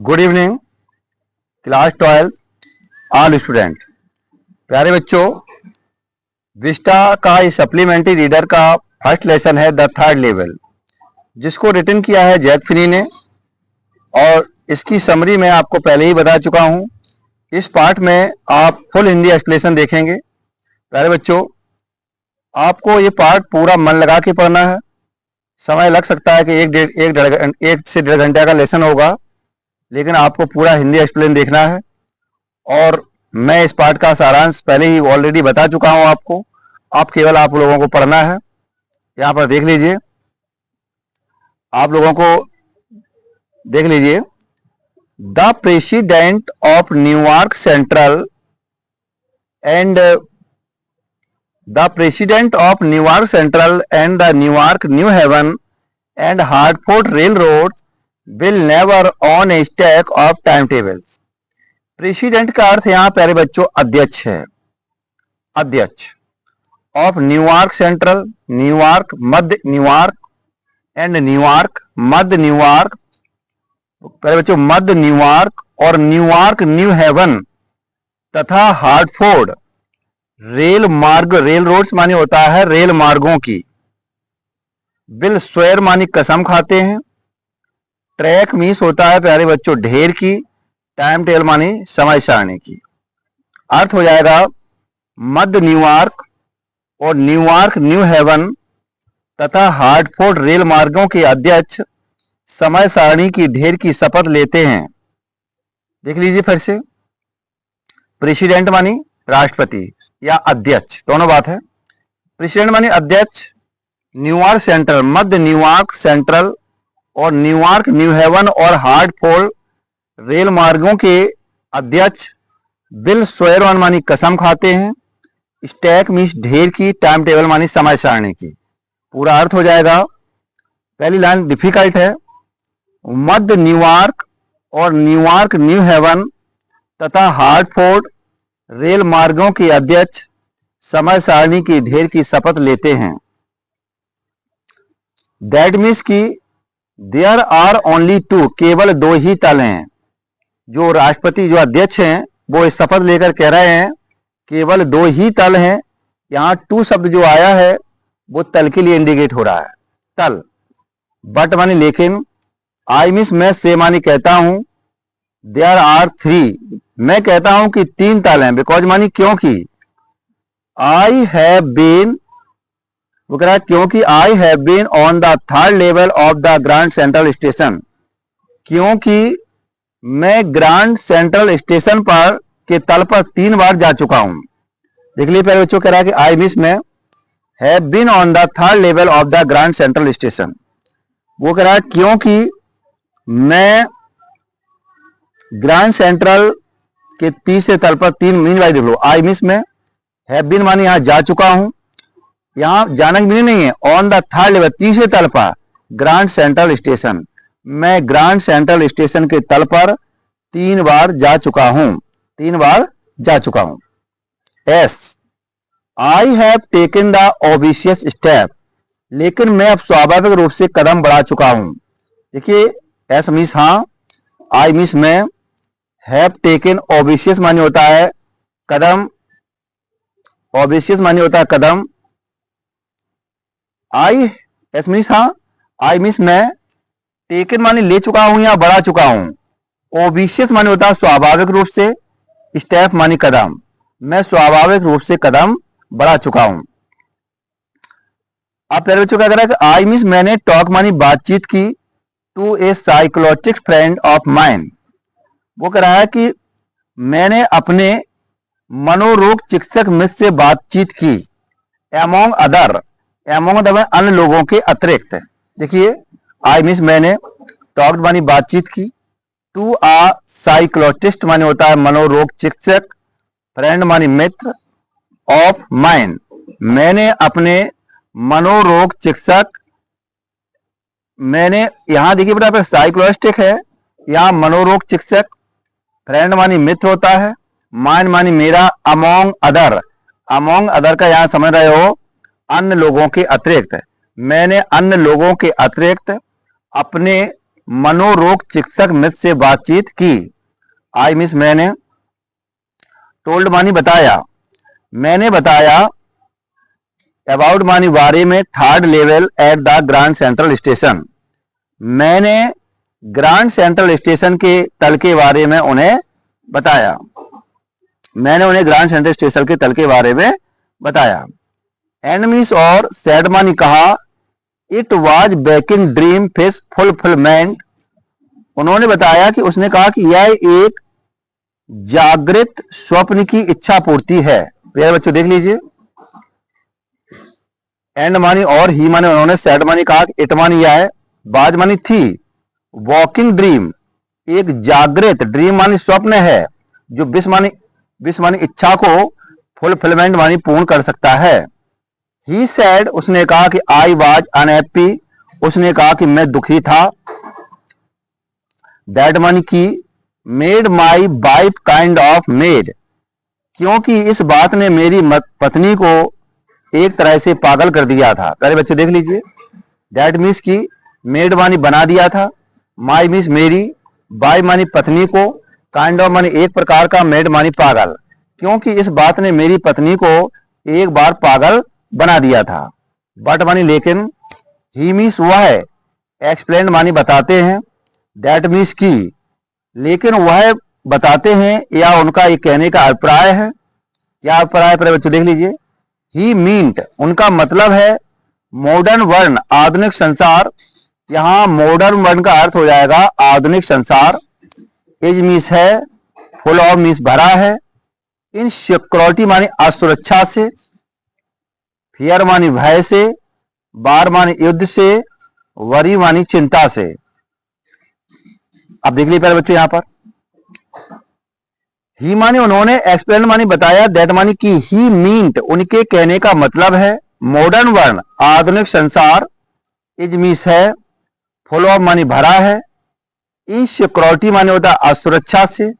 Good evening class 12 all student. प्यारे बच्चों, Vista का ये सप्लीमेंट्री रीडर का फर्स्ट लेसन है द थर्ड लेवल, जिसको रिटन किया है जैद फिनी ने, और इसकी समरी मैं आपको पहले ही बता चुका हूं। इस पार्ट में आप फुल हिंदी एक्सप्लेनेशन देखेंगे। प्यारे बच्चों, आपको ये पार्ट पूरा मन लगा के पढ़ना है। समय लग सकता है कि एक से डेढ़ घंटे का लेसन होगा, लेकिन आपको पूरा हिंदी एक्सप्लेन देखना है। और मैं इस पार्ट का सारांश पहले ही ऑलरेडी बता चुका हूं आपको। आप केवल आप लोगों को पढ़ना है। यहाँ पर देख लीजिए, आप लोगों को देख लीजिए। The president of New York central and the president of New York central and the New York new heaven and Hartford rail road will never on a stack of timetables। President का अर्थ यहाँ प्यारे बच्चों अध्यक्ष है। अध्यक्ष of New York central, New York, Madhya New York, and New York, Madhya New York, प्यारे बच्चों मध्य New York और न्यूयॉर्क न्यू हेवन तथा हार्टफोर्ड रेल मार्ग, रेल रोड्स माने होता है रेल मार्गों की। विल स्वेयर मानी कसम खाते हैं। ट्रैक मीन्स होता है प्यारे बच्चों ढेर की। टाइम टेबल मानी समय सारणी की। अर्थ हो जाएगा मध्य न्यूयॉर्क और न्यूयॉर्क न्यू हेवन तथा हार्टफोर्ड रेल मार्गों के अध्यक्ष समय सारणी की ढेर की शपथ लेते हैं। देख लीजिए फिर से। प्रेसिडेंट मानी राष्ट्रपति या अध्यक्ष, दोनों बात है। प्रेसिडेंट मानी अध्यक्ष, न्यूयॉर्क सेंट्रल, मध्य न्यूयॉर्क सेंट्रल और न्यूयॉर्क न्यू हेवन और हार्टफोर्ड रेल मार्गों के अध्यक्ष बिल स्वेयर ऑन मानी कसम खाते हैं। स्टैक मीन्स ढेर की, टाइम टेबल मानी समय सारणी की। पूरा अर्थ हो जाएगा। पहली लाइन डिफिकल्ट है। मध्य न्यूयॉर्क और न्यूयॉर्क न्यू हेवन तथा हार्टफोर्ड रेल मार्गों के अध्यक्ष समय सारणी की ढेर की शपथ लेते हैं। दैट मीन्स की देयर आर ओनली टू, केवल दो ही तल हैं। जो राष्ट्रपति, जो अध्यक्ष हैं, वो इस शपथ लेकर कह रहे हैं केवल दो ही तल हैं। यहाँ टू शब्द जो आया है वो तल के लिए इंडिकेट हो रहा है, तल। बट मानी लेकिन, आई मीन्स मैं से मानी कहता हूं, देयर आर थ्री, मैं कहता हूं कि तीन तल हैं। बिकॉज मानी क्योंकि, आई हैव बीन, वो कह रहा है क्योंकि I have been on the third level of the grand central station, क्योंकि मैं ग्रांड सेंट्रल स्टेशन पर के तल पर 3 बार जा चुका हूं। देख लीजिए पहले बच्चों, कह रहा है कि आई मिस में have been on the third level of the grand central station. वो कह रहा है क्योंकि मैं ग्रांड सेंट्रल के तीसरे तल पर 3, मीन बाई देख लो, आई मिस में हैव बीन मानी यहां जा चुका हूं। यहां जाना की मीनिंग नहीं है। ऑन द थर्ड लेवल, तीसरे तल पर, ग्रांड सेंट्रल स्टेशन, मैं ग्रांड सेंट्रल स्टेशन के तल पर 3 बार जा चुका हूं। 3 बार जा चुका हूं। S, I have taken the obvious step, लेकिन मैं अब स्वाभाविक रूप से कदम बढ़ा चुका हूं। देखिए, एस मीन्स हाँ, आई मीन्स मैं, हैव टेकन ऑब्वियस मानी होता है कदम, ऑब्वियस मानी होता है कदम। आई, एस मीन्स हाँ, आई मीन्स मैं, टेकन मानी ले चुका हूं या बढ़ा चुका हूं। ओबिशियस मानी होता है स्वाभाविक रूप से, स्टेप मानी कदम, मैं स्वाभाविक रूप से कदम बढ़ा चुका हूं। अब पहले बच्चों क्या कर रहा है कि आई मीन्स मैंने टॉक मानी बातचीत की to a psychologist friend of mine. वो कह रहा है कि मैंने अपने मनोरोग चिकित्सक मित्र से बातचीत की। एमोंग अदर, एमोंग द अन्य लोगों के अतिरिक्त। देखिए, आई मीन्स मैंने, टॉक्ड मानी बातचीत की, टू आ साइकोलॉजिस्ट माने होता है मनोरोग चिकित्सक, फ्रेंड मानी मित्र, ऑफ माइन, मैंने अपने मनोरोग चिकित्सक, मैंने, यहां देखिए बेटा साइकोलॉजिस्ट है, यहां मनोरोग चिकित्सक, फ्रेंड मानी मित्र होता है, माइन मानी मेरा, अमोंग अदर, अमोंग अदर का यहां समझ रहे हो अन्य लोगों के अतिरिक्त। मैंने अन्य लोगों के अतिरिक्त अपने मनोरोग चिकित्सक मित्र से बातचीत की। आई मीन्स मैंने, टोल्ड मानी बताया, मैंने बताया, अबाउट मानी बारे में, third level at the grand central station, मैंने ग्रैंड सेंट्रल स्टेशन के तल के बारे में उन्हें बताया, मैंने उन्हें ग्रैंड सेंट्रल स्टेशन के तल के बारे में बताया। एंड मीन्स और सैड मानी कहा, it was baking dream fish fulfilment, उन्होंने बताया कि उसने कहा कि यह एक जागृत स्वप्न की इच्छा पूर्ति है। प्यारे बच्चों देख लीजिए, एंड मानी और, ही मानी उन्होंने, सैड मानी कहा, इट मानी यह है, बाज मानी थी, वॉकिंग ड्रीम एक जागृत, ड्रीम मानी स्वप्न है, जो विश मानी इच्छा को फुलफिलमेंट मानी पूर्ण कर सकता है। ही सैड उसने कहा कि आई वाज अनहैप्पी, उसने कहा कि मैं दुखी था। दैट मानी की, made my wife kind of made, क्योंकि इस बात ने मेरी पत्नी को एक तरह से पागल कर दिया था। प्यारे बच्चे देख लीजिए, दैट मीन्स की मेड मानी बना दिया था, माई मीन्स मेरी, बाई मानी पत्नी को, काइंड ऑफ मानी एक प्रकार का, मेड मानी पागल, क्योंकि इस बात ने मेरी पत्नी को एक बार पागल बना दिया था। बट मानी लेकिन, ही मीन्स वह, एक्सप्लेन मानी बताते हैं, दैट मीन्स की, लेकिन वह बताते हैं या उनका एक कहने का अभिप्राय है। क्या अभिप्राय है बच्चों देख लीजिए, ही मीन्ट उनका मतलब है, मॉडर्न वर्ल्ड आधुनिक संसार, यहां मॉडर्न वर्ल्ड का अर्थ हो जाएगा आधुनिक संसार। इज मीन्स है, फुल ऑफ मीन्स भरा है, इन सिक्योरिटी मानी असुरक्षा से, फियर मानी भय से, बार मानी युद्ध से, वरी मानी चिंता से। अब देख लीजिए पहले बच्चों यहां पर, ही मानी उन्होंने, एक्सप्लेन मानी बताया, दैट मानी की, ही मीन्ट उनके कहने का मतलब है, मॉडर्न वर्ल्ड आधुनिक संसार, इज मीन्स है, फुल ऑफ मानी भरा है, इनसिक्योरिटी मानी होता है असुरक्षा से,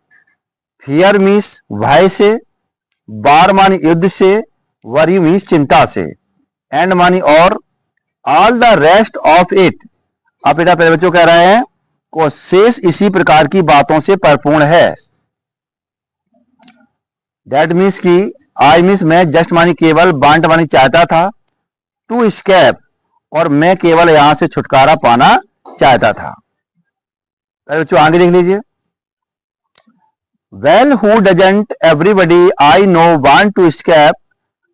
फियर मीन्स भय से, बार मानी युद्ध से, वरी मीन्स चिंता से, एंड मानी और, all the rest of it, अब बेटा पहले बच्चों कह रहे हैं को शेष इसी प्रकार की बातों से परिपूर्ण है। दैट मीन्स की, आई मीन्स मैं, जस्ट मानी केवल, वांट मानी चाहता था, टू एस्केप और मैं केवल यहां से छुटकारा पाना चाहता था। बच्चों आगे देख लीजिए, well who doesn't everybody I know want to escape,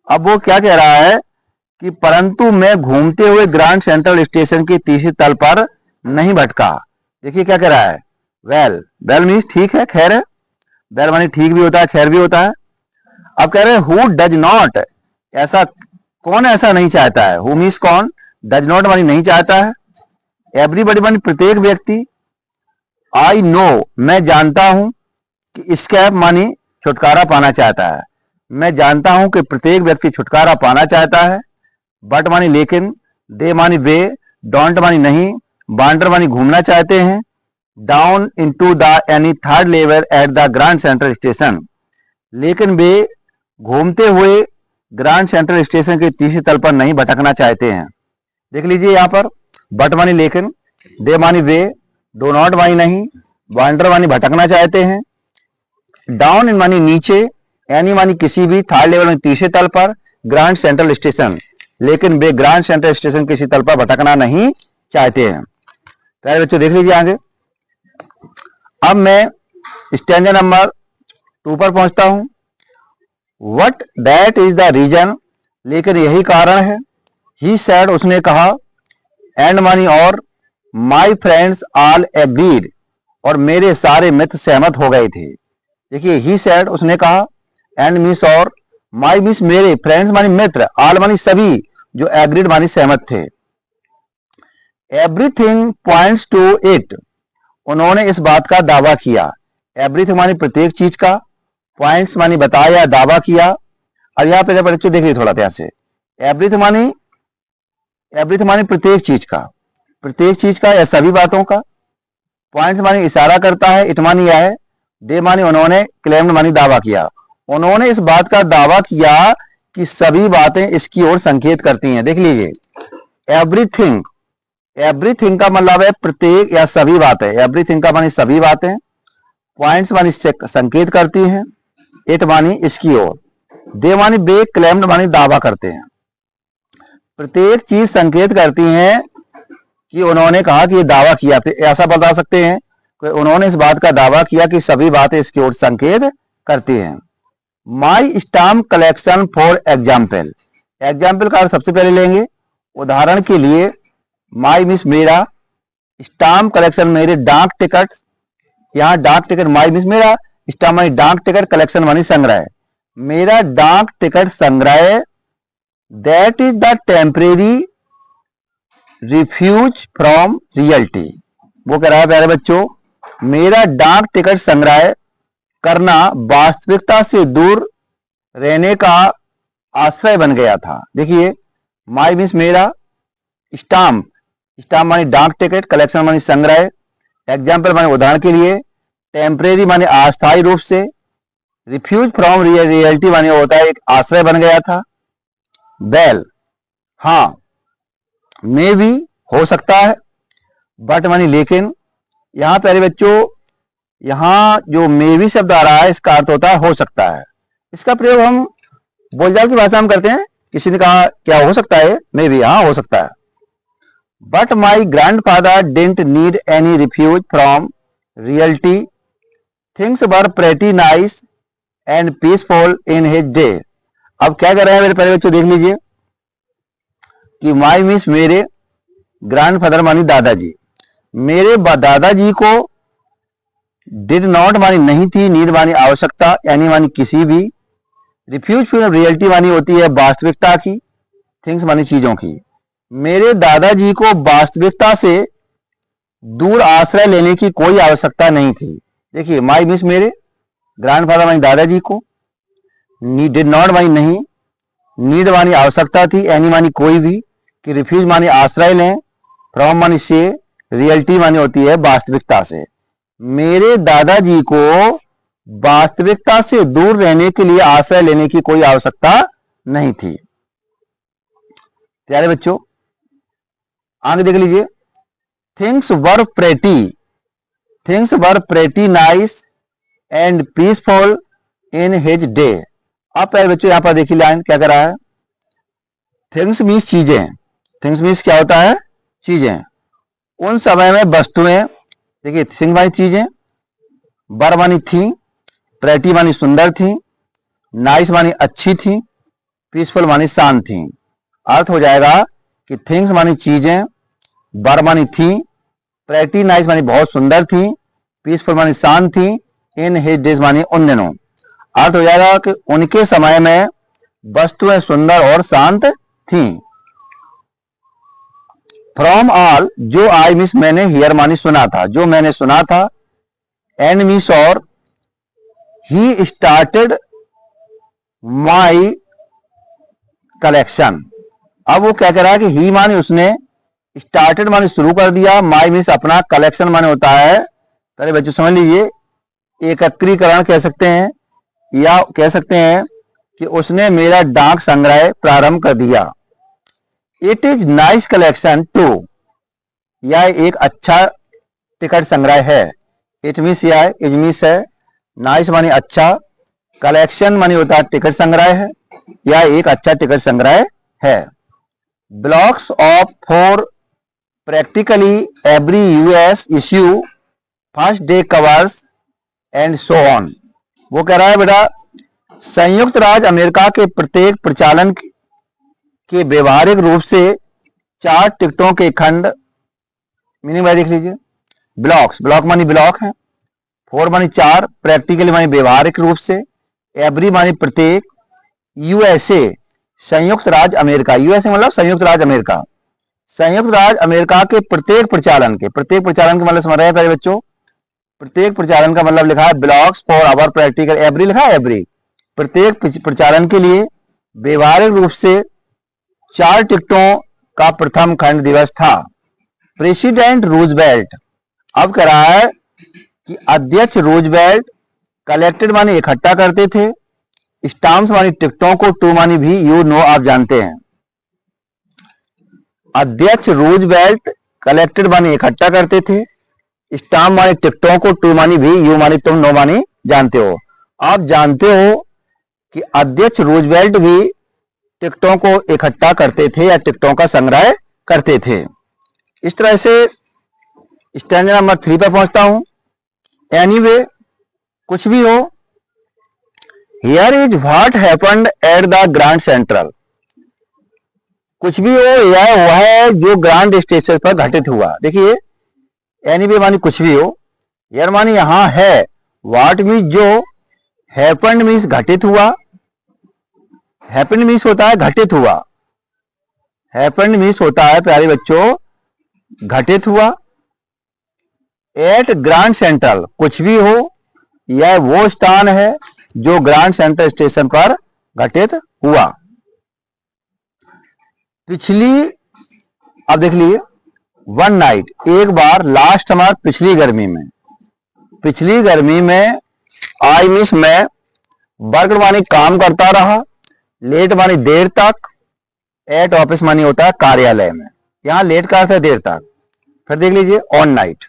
अब वो क्या कह रहा है कि परंतु मैं घूमते हुए ग्रैंड सेंट्रल स्टेशन की तीसरी तल पर नहीं भटका। देखिए क्या कह रहा है, वेल, वेल मीन्स ठीक है, खैर है, वेल मानी ठीक भी होता है, खैर भी होता है। अब कह रहे हैं हु डज नॉट, ऐसा कौन ऐसा नहीं चाहता है, हु मीन्स कौन, डज नॉट मानी नहीं चाहता है, एवरीबडी मानी प्रत्येक व्यक्ति, आई नो मैं जानता हूं कि एस्केप मानी छुटकारा पाना चाहता है, मैं जानता हूं कि प्रत्येक व्यक्ति छुटकारा पाना चाहता है। बट मानी लेकिन, दे मानी वे, डोंट मानी नहीं, वांडर मानी घूमना चाहते हैं, down into the any third level at the grand central station, लेकिन वे घूमते हुए ग्रैंड सेंट्रल स्टेशन के तीसरी तल पर नहीं भटकना चाहते हैं। देख लीजिए यहां पर, बट मानी लेकिन, दे मानी वे, डो नॉट मानी नहीं, वांडर मानी भटकना चाहते हैं, डाउन इन मानी नीचे, एनी मानी किसी भी, थर्ड लेवल में तीसरे तल पर, ग्रैंड सेंट्रल स्टेशन, लेकिन वे ग्रैंड सेंट्रल स्टेशन किसी तल पर भटकना नहीं चाहते हैं। प्यारे बच्चों देख लीजिए आगे, अब मैं स्टैंजा नंबर 2 पर पहुंचता हूं। What that is the reason, लेकिन यही कारण है, ही सैड उसने कहा, एंड मानी और, माई फ्रेंड्स ऑल एग्रीड और मेरे सारे मित्र सहमत हो गए थे। देखिए ही सैड उसने कहा, एंड मीन्स और, माई मीन्स मेरे, फ्रेंड्स मानी मित्र, ऑल मानी सभी, जो एग्रीड मानी सहमत थे। एवरीथिंग पॉइंट्स टू इट, उन्होंने इस बात का दावा किया, एवरीथिंग मानी प्रत्येक चीज का, पॉइंट्स मानी बताया, दावा किया। अब यहां पे बच्चों देखिए थोड़ा ध्यान से, एवरीथिंग मानी प्रत्येक चीज का या सभी बातों का, पॉइंट्स मानी इशारा करता है, इट मानी यह है, दे मानी उन्होंने, क्लेम्ड मानी दावा किया, उन्होंने इस बात का दावा किया कि सभी बातें इसकी ओर संकेत करती हैं। देख लीजिए, एवरीथिंग एवरीथिंग का मतलब है प्रत्येक या सभी बातें, एवरीथिंग का मानी सभी बातें, पॉइंट्स मानी संकेत करती हैं, इट मानी इसकी ओर, दे मानी बे, क्लेम्ड मानी दावा करते हैं। प्रत्येक चीज संकेत करती हैं कि उन्होंने कहा कि ये दावा किया, फिर ऐसा बता सकते हैं कि उन्होंने इस बात का दावा किया कि सभी बातें इसकी ओर संकेत करती हैं। My stamp collection for example, example का सबसे पहले लेंगे, उदाहरण के लिए माई मीन्स मेरा, स्टाम्प कलेक्शन मेरे डाक टिकट, यहाँ डाक टिकट, माई मीन्स मेरा, स्टाम्प मानी डाक टिकट, कलेक्शन मानी संग्रह, मेरा डाक टिकट संग्रह, that is the temporary refuse from reality. वो कह रहा है प्यारे बच्चों, मेरा डाक टिकट संग्रह करना वास्तविकता से दूर रहने का आश्रय बन गया था। देखिए माई मीन्स मेरा, स्टाम्प, स्टाम्प मानी डाक टिकट, कलेक्शन मानी संग्रह, एग्जाम्पल मानी उदाहरण के लिए, टेम्परेरी मानी अस्थायी रूप से, रिफ्यूज फ्रॉम रियलिटी मानी होता है एक आश्रय बन गया था, वेल हाँ, मे भी हो सकता है, बट मानी लेकिन, यहां प्यारे बच्चों यहां जो मे भी शब्द आ रहा है इसका अर्थ होता है हो सकता है। इसका प्रयोग हम बोलचाल की भाषा में करते हैं, किसी ने कहा क्या हो सकता है, मे भी, हाँ हो सकता है। But my grandfather didn't need any refuse from reality, things were pretty nice and peaceful in his day. अब क्या कर रहे हैं मेरे प्यारे बच्चों, देख लीजिए कि माई मीन्स मेरे, ग्रैंडफादर मानी दादाजी, मेरे दादाजी को डिड नॉट मानी नहीं थी, नीड मानी आवश्यकता, यानी मानी किसी भी, रिफ्यूज फ्रॉम रियलिटी मानी होती है वास्तविकता की, थिंग्स मानी चीजों की, मेरे दादाजी को वास्तविकता से दूर आश्रय लेने की कोई आवश्यकता नहीं थी। देखिए माई मीन्स मेरे, ग्रैंडफादर मानी दादाजी को, डिड नॉट मानी नहीं, नीड मानी आवश्यकता थी, एनी मानी कोई भी, कि रिफ्यूज मानी आश्रय लें, फ्रॉम मानी से, रियलिटी मानी होती है वास्तविकता से, मेरे दादाजी को वास्तविकता से दूर रहने के लिए आश्रय लेने की कोई आवश्यकता नहीं थी। प्यारे बच्चों आगे देख लीजिए, things were pretty nice and peaceful in his day. अब प्यारे बच्चों यहां पर देखिए लाइन क्या कर रहा है, थिंग्स मीन्स चीजें, थिंग्स मीन्स क्या होता है, चीजें, उन समय में वस्तुएं, देखिए थिंग मानी चीजें, वर मानी थी, प्रेटी मानी सुंदर थी, नाइस मानी अच्छी थी, पीसफुल मानी शांत थी। अर्थ हो जाएगा कि थिंग्स मानी चीजें, वर मानी थी, प्रेटी नाइस मानी बहुत सुंदर थी, पीसफुल मानी शांत थी, इन हिज डेज मानी उन दिनों। अर्थ हो जाएगा कि उनके समय में वस्तुएं सुंदर और शांत थी। फ्रॉम ऑल, जो आई मीन्स मैंने, हियर मानी सुना था, जो मैंने सुना था, एंड मीन्स और, ही स्टार्टेड माई कलेक्शन। अब वो क्या कह रहा है कि ही मानी उसने, स्टार्टेड मानी शुरू कर दिया, माई मीन्स अपना, कलेक्शन माने होता है, पहले बच्चों समझ लीजिए, एकत्रीकरण कह सकते हैं, या कह सकते हैं कि उसने मेरा डाक संग्रह प्रारंभ कर दिया। It is nice collection too, यह एक अच्छा टिकट संग्रह है, इट मीन्स या इज मीन्स है, नाइस मानी अच्छा, कलेक्शन मानी होता है टिकट संग्रह है, यह एक अच्छा टिकट संग्रह है। Blocks of for practically every US issue, first day covers and so on. वो कह रहा है बेटा संयुक्त राज्य अमेरिका के प्रत्येक प्रचालन के व्यवहारिक रूप से 4 टिकटों के खंड, मीनिंग भाई देख लीजिए, ब्लॉक्स, ब्लॉक मानी ब्लॉक है, 4 मानी 4, प्रैक्टिकली मानी व्यवहारिक रूप से, एवरी मानी प्रत्येक, यूएसए संयुक्त राज्य अमेरिका, यूएसए मतलब संयुक्त राज्य अमेरिका, संयुक्त राज्य अमेरिका के प्रत्येक प्रचालन के, प्रत्येक प्रचालन का मतलब समझ रहे हैं पहले बच्चों, प्रत्येक प्रचालन का मतलब लिखा है blocks for our practical, every लिखा है एवरी, प्रत्येक प्रचालन के लिए व्यवहारिक रूप से 4 टिकटों का प्रथम खंड दिवस था। प्रेसिडेंट रूजवेल्ट, अब कह रहा है कि अध्यक्ष रूजवेल्ट कलेक्टेड मानी इकट्ठा करते थे, स्टाम्प्स मानी टिकटों को, टू मानी भी, यू नो आप जानते हैं, अध्यक्ष रूजवेल्ट कलेक्टेड मानी इकट्ठा करते थे, स्टाम्प मानी टिकटों को, टू मानी भी, यू मानी तुम, नो मानी जानते हो। आप जानते हो कि अध्यक्ष रूजवेल्ट भी टिकटों को इकट्ठा करते थे या टिकटों का संग्रह करते थे। इस तरह से स्टैंजा नंबर 3 पर पहुंचता हूं। एनीवे, कुछ भी हो, here is what happened at the grand central. कुछ भी हो, यह वह है जो ग्रांड स्टेशन पर घटित हुआ। देखिए, एनीवे मानी कुछ भी हो, हियर मानी यहां है, व्हाट मीन्स जो, हैपेंड मीन्स घटित हुआ, हैपेंड मीन्स होता है घटित हुआ, हैपेंड मीन्स होता है प्यारे बच्चों घटित हुआ। एट ग्रैंड सेंट्रल, कुछ भी हो, यह वो स्थान है जो ग्रैंड सेंट्रल स्टेशन पर घटित हुआ। पिछली, अब देख लीजिए, वन नाइट, एक बार, लास्ट समर, पिछली गर्मी में, पिछली गर्मी में, आई मिस मैं, वर्क मानी काम करता रहा, लेट मानी देर तक, एट ऑफिस मानी होता है कार्यालय में, यहां लेट का अर्थ है देर तक। फिर देख लीजिए, ऑन नाइट,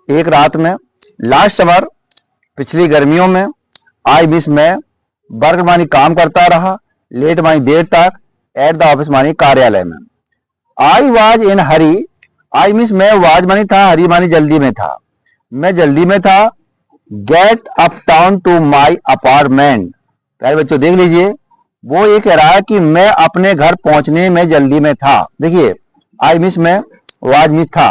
एक रात में, लास्ट समर, पिछली गर्मियों में, आई मिस मैं, वर्क मानी काम करता रहा, लेट मानी देर तक, एट द ऑफिस मानी कार्यालय में। आई was in Hari, I miss मैं, वाज मानी था, हरी मानी जल्दी में था, मैं जल्दी में था। Get uptown to my apartment, प्यारे बच्चों देख लीजिए, वो ये कह रहा है कि मैं अपने घर पहुंचने में जल्दी में था। देखिए, आई मिस मैं, वाज मिस था,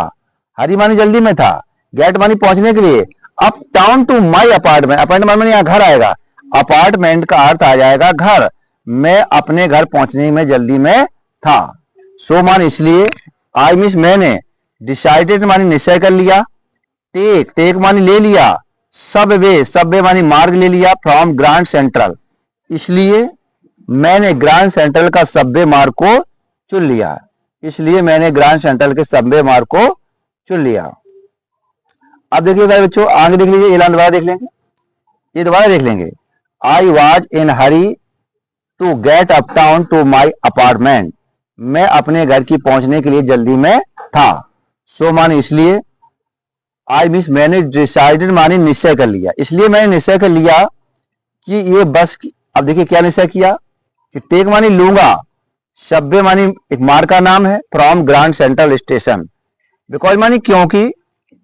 हरी मानी जल्दी में था, गेट मानी पहुंचने के लिए, uptown to my apartment, apartment मानी यहाँ घर आएगा, अपार्टमेंट का अर्थ आ जाएगा घर, मैं अपने घर पहुंचने में जल्दी में था। सो मान इसलिए, आई मिस मैंने, डिसाइडेड मानी निश्चय कर लिया, टेक, टेक मानी ले लिया, सबवे, सबवे मानी मार्ग ले लिया, फ्रॉम ग्रैंड सेंट्रल, इसलिए मैंने ग्रैंड सेंट्रल का सबवे मार्ग को चुन लिया, इसलिए मैंने ग्रैंड सेंट्रल के सबवे मार्ग को चुन लिया। अब देखिए भाई बच्चों, आगे देख लीजिए, एलान दोबारा देख लेंगे, ये दोबारा देख लेंगे। I was in hurry to get uptown to my apartment, मैं अपने घर की पहुंचने के लिए जल्दी में था। सो माने इसलिए, आई मिस मैंने, डिसाइडेड माने निश्चय कर लिया, इसलिए मैंने निश्चय कर लिया कि ये बस की, अब देखिए क्या निश्चय किया कि टेक मानी लूंगा, सबवे मानी एक मार्ग का नाम है, from grand central station, because मानी क्योंकि,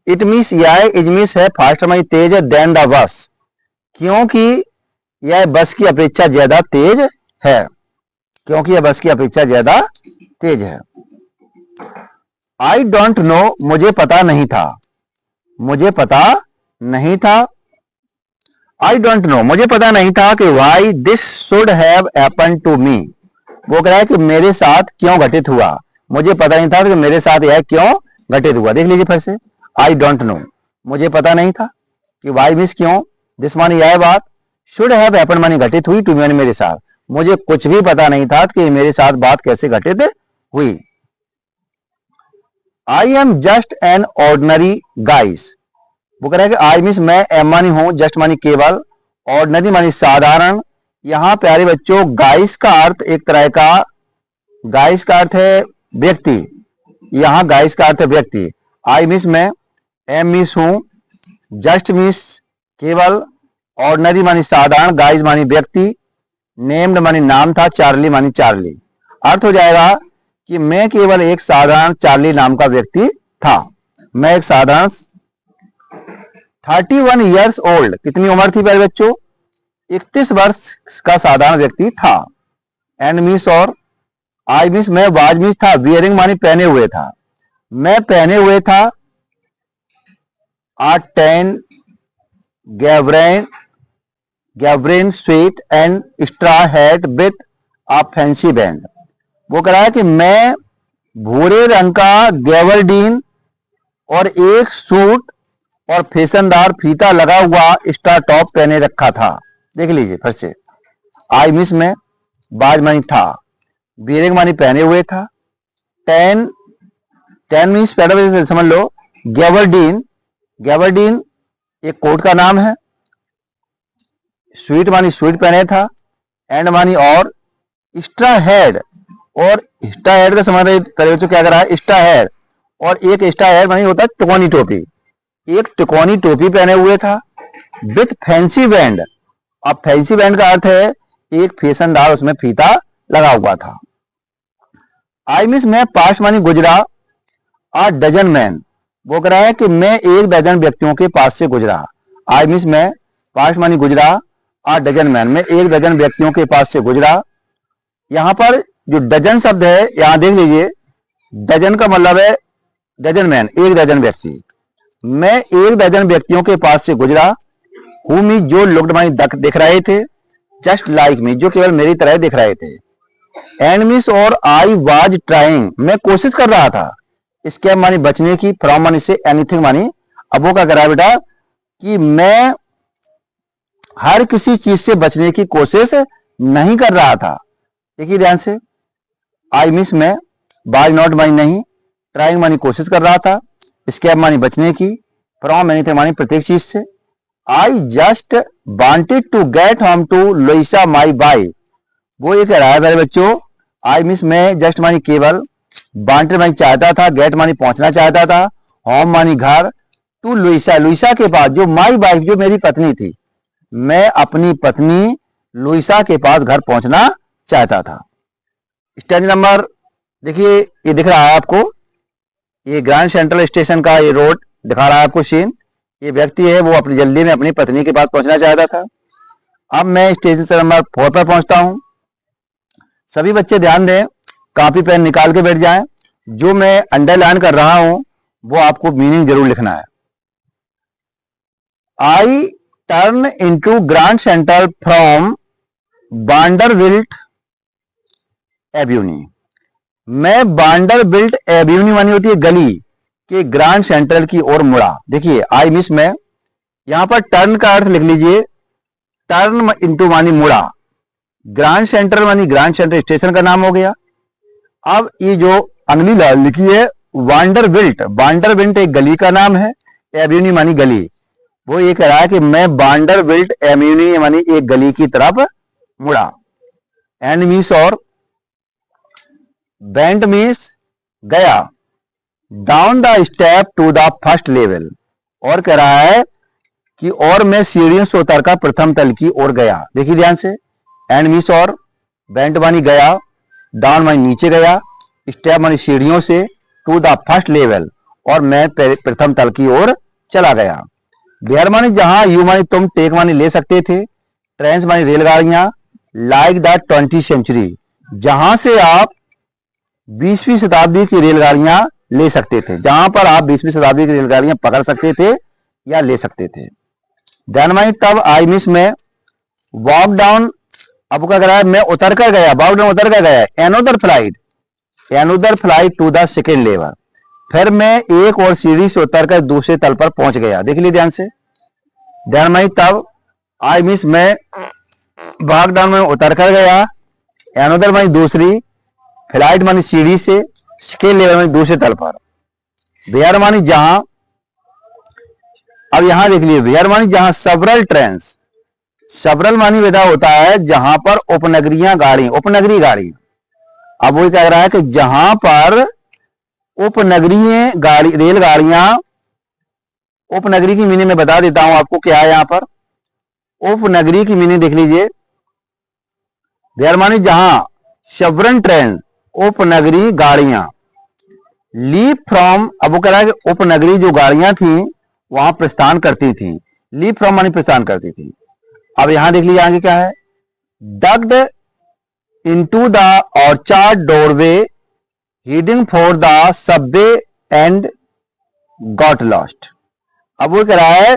इट मीन्स यह, इज मीन्स है फास्ट मानी तेज है, देन द बस, क्योंकि यह बस की अपेक्षा ज्यादा तेज है, क्योंकि यह बस की अपेक्षा ज्यादा तेज है। आई डोंट नो, मुझे पता नहीं था, मुझे पता नहीं था, आई डोंट नो, मुझे पता नहीं था कि why this should have happen to me, वो कह रहा है कि मेरे साथ क्यों घटित हुआ, मुझे पता नहीं था कि मेरे साथ यह क्यों घटित हुआ। देख लीजिए फिर से, आई डोंट नो, मुझे पता नहीं था कि वाई मीन्स क्यों, दिस मानी यह बात, शुड हैव हैपन मानी घटित हुई, टू मानी मेरे साथ, मुझे कुछ भी पता नहीं था कि मेरे साथ बात कैसे घटित हुई। I am just an ordinary guys, वो कह रहा है कि आई मीन्स मैं, एम मानी हूं, जस्ट मानी केवल, ऑर्डिनरी मानी साधारण। यहां प्यारे बच्चों गाइस का अर्थ एक तरह का, गाइस का अर्थ है व्यक्ति, यहां गाइस का अर्थ है व्यक्ति। आई मीन्स मैं, एम मीन्स हूं, जस्ट मीन्स केवल, ऑर्डिनरी मानी साधारण, गाइस मानी व्यक्ति, नेम्ड मानी नाम था, चार्ली मानी चार्ली। अर्थ हो जाएगा कि मैं केवल एक साधारण चार्ली नाम का व्यक्ति था, मैं एक साधारण 31 ईयर्स ओल्ड, कितनी उम्र थी प्यारे बच्चों, 31 वर्ष का साधारण व्यक्ति था। एंड मीन्स और, आई मीन्स मैं, वाज मीन्स था, वियरिंग मानी पहने हुए था, मैं पहने हुए था, a 10 gabardine suit and straw hat with a fancy band, वो कह रहा है कि मैं भूरे रंग का गैवर्डीन और एक सूट और फैशनदार फीता लगा हुआ स्टार टॉप पहने रखा था। देख लीजिए फिर से, आई मिस में, बाज मानी था, बीरेग मानी पहने हुए था, 10 मीन्स पहले समझ लो, गैवर्डीन, गैवर्डीन एक कोट का नाम है, स्वीट मानी स्वीट पहने था, एंड मानी और, स्ट्रा हेड, और स्ट्रा हेड का समझ रहे तो क्या कर रहा है, स्ट्रा हेड और एक स्टार हेड मानी होता है तिकोनी टोपी, एक तिकोनी टोपी पहने हुए था विथ फैंसी बैंड। अब फैंसी बैंड का अर्थ है एक फैशनदार उसमें फीता लगा हुआ था। आई मिस मैं पास्ट मानी गुजरा अ डजन मैन, वो कह रहा है कि मैं एक डजन व्यक्तियों के पास से गुजरा। आई मिस मैं पास्ट मानी गुजरा अ डजन मैन, मैं एक डजन व्यक्तियों के पास से गुजरा। यहां पर जो डजन शब्द है यहां देख लीजिए, डजन का मतलब है डजन मैन, एक डजन व्यक्ति। मैं एक डजन व्यक्तियों के पास से गुजरा हु मी जो लुक्ड मानी दिख रहे थे जस्ट लाइक मी, जो केवल मेरी तरह दिख रहे थे। एंड मिस और आई वाज ट्राइंग, मैं कोशिश कर रहा था। स्कैम मानी बचने की, फ्रॉम मानी से, एनीथिंग मानी अब वो क्या कर रहा है बेटा कि मैं हर किसी चीज से बचने की कोशिश नहीं कर रहा था। देखिए ध्यान से, आई मिस में वाज नॉट मानी नहीं, ट्राइंग मानी कोशिश कर रहा था, स्कैप मानी बचने की, फ्रॉम एनीथिंग मानी प्रत्येक चीज से। I just wanted to get home to Louisa my wife, वो ये कह रहा है मेरे बच्चों, आई मिस में जस्ट मानी केवल, वांटेड मानी चाहता था, गेट मानी पहुंचना चाहता था, होम मानी घर, टू लुइसा, लुइसा के पास जो माई वाइफ जो मेरी पत्नी थी, मैं अपनी पत्नी लुइसा के पास घर पहुंचना चाहता था। स्टैंड नंबर देखिए, ये दिख रहा है आपको, ये ग्रैंड सेंट्रल स्टेशन का ये रोड दिखा रहा है आपको सीन। ये व्यक्ति है वो अपनी जल्दी में अपनी पत्नी के पास पहुंचना चाहता था। अब मैं स्टेशन से नंबर 4 पर पहुंचता हूं। सभी बच्चे ध्यान दें, कॉपी पेन निकाल के बैठ जाएं। जो मैं अंडरलाइन कर रहा हूं वो आपको मीनिंग जरूर लिखना है। I turn into Grand Central from Vanderbilt Avenue, मैं वांडरबिल्ट एवेन्यू मानी होती है गली के ग्रैंड सेंट्रल की ओर मुड़ा। देखिए आई मिस में यहां पर टर्न का अर्थ लिख लीजिए, टर्न इनटू मानी मुड़ा, ग्रैंड सेंट्रल मानी ग्रैंड सेंट्रल स्टेशन का नाम हो गया। अब ये जो अगली लाइन लिखी है वांडरबिल्ट, वांडरबिल्ट एक गली का नाम है, एवेन्यू मानी गली, वो ये कह रहा है कि मैं वांडरबिल्ट एवेन्यू मानी एक गली की तरफ मुड़ा। एंड मीस और बेंट मीस गया, down the step to the first level, और कह रहा है कि और मैं सीढ़ियों से उतरकर प्रथम तल की ओर गया। देखिए ध्यान से, एंड मीस और बेंट मानी गया, डाउन मानी नीचे गया, स्टेप मानी सीढ़ियों से, टू द फर्स्ट लेवल और मैं प्रथम तल की ओर चला गया। वेयर मानी जहां, यू मानी तुम, टेक मानी ले सकते थे, ट्रेन्स मानी रेलगाड़ियां, लाइक द 20th सेंचुरी जहां से आप 20वीं शताब्दी की रेलगाड़ियां ले सकते थे, जहां पर आप 20वीं शताब्दी की रेलगाड़ियां पकड़ सकते थे या ले सकते थे। देन मानी तब आई मिस में वॉक डाउन, अब क्या कर रहा है मैं उतर कर गया, वॉक डाउन उतर कर गया, another flight to the second level, फिर मैं एक और सीढ़ी से उतरकर दूसरे तल पर पहुंच गया। देख लीजिए ध्यान से, देन मानी तब आई मिस में वॉक डाउन में उतर कर गया, एनोदर मानी दूसरी, फ्लाइट मानी सीढ़ी से, सेकेंड लेवल में दूसरे तल पर, वेयर मानी जहां, अब यहां देख लीजिए वेयर मानी जहां सेवरल ट्रेन्स, सेवरल मानी बेटा होता है जहां पर उपनगरीय गाड़ी, अब वो कह रहा है कि जहां पर उपनगरीय गाड़ी रेलगाड़ियां, उपनगरी की मीनिंग मैं बता देता हूं आपको क्या है यहां पर। उपनगरी की मीनिंग देख लीजिए, वेयर मानी जहां सेवरल ट्रेन, उपनगरी गाड़ियां, लीव फ्रॉम, अब वो कह रहा है कि उपनगरी जो गाड़ियां थी वहां प्रस्थान करती थी, लीव फ्रॉम मानी प्रस्थान करती थी। अब यहां देख लीजिए आगे क्या है, डग्ड into the orchard doorway heading for the Subway and got lost. अब वो कह रहा है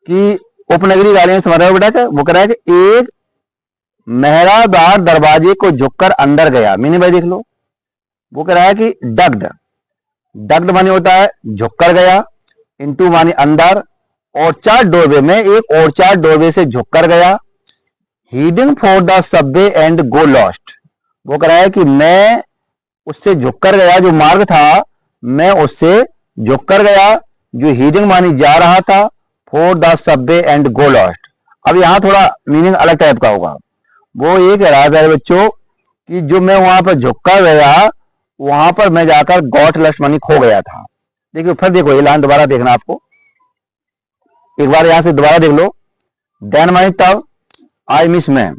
कि उपनगरी गाड़ियां समझ रहे हो बेटा, वो कह रहा है कि एक मेहरादार दरवाजे को झुककर अंदर गया, मैंने भाई देख लो, वो कह रहा है कि डग्ड मानी होता है झुककर गया, इनटू मानी अंदर, ऑर्चार्ड डोरवे में एक ऑर्चार्ड डोरवे से झुककर गया, heading for the Subway and go lost, वो कह रहा है कि मैं उससे झुककर गया, जो मार्ग था मैं उससे झुककर गया, जो हीडिंग मानी जा रहा था, for the Subway and go lost. अब यहां थोड़ा मीनिंग अलग टाइप का होगा, वो ये कह रहा है प्यारे बच्चों कि जो मैं वहां पर झुककर गया वहां पर मैं जाकर गॉट लस्ट मानी खो गया था। देखिए फिर देखो ये लाइन दोबारा देखना आपको, एक बार यहां से दोबारा देख लो। देन मानी तब, आई मिस मैं,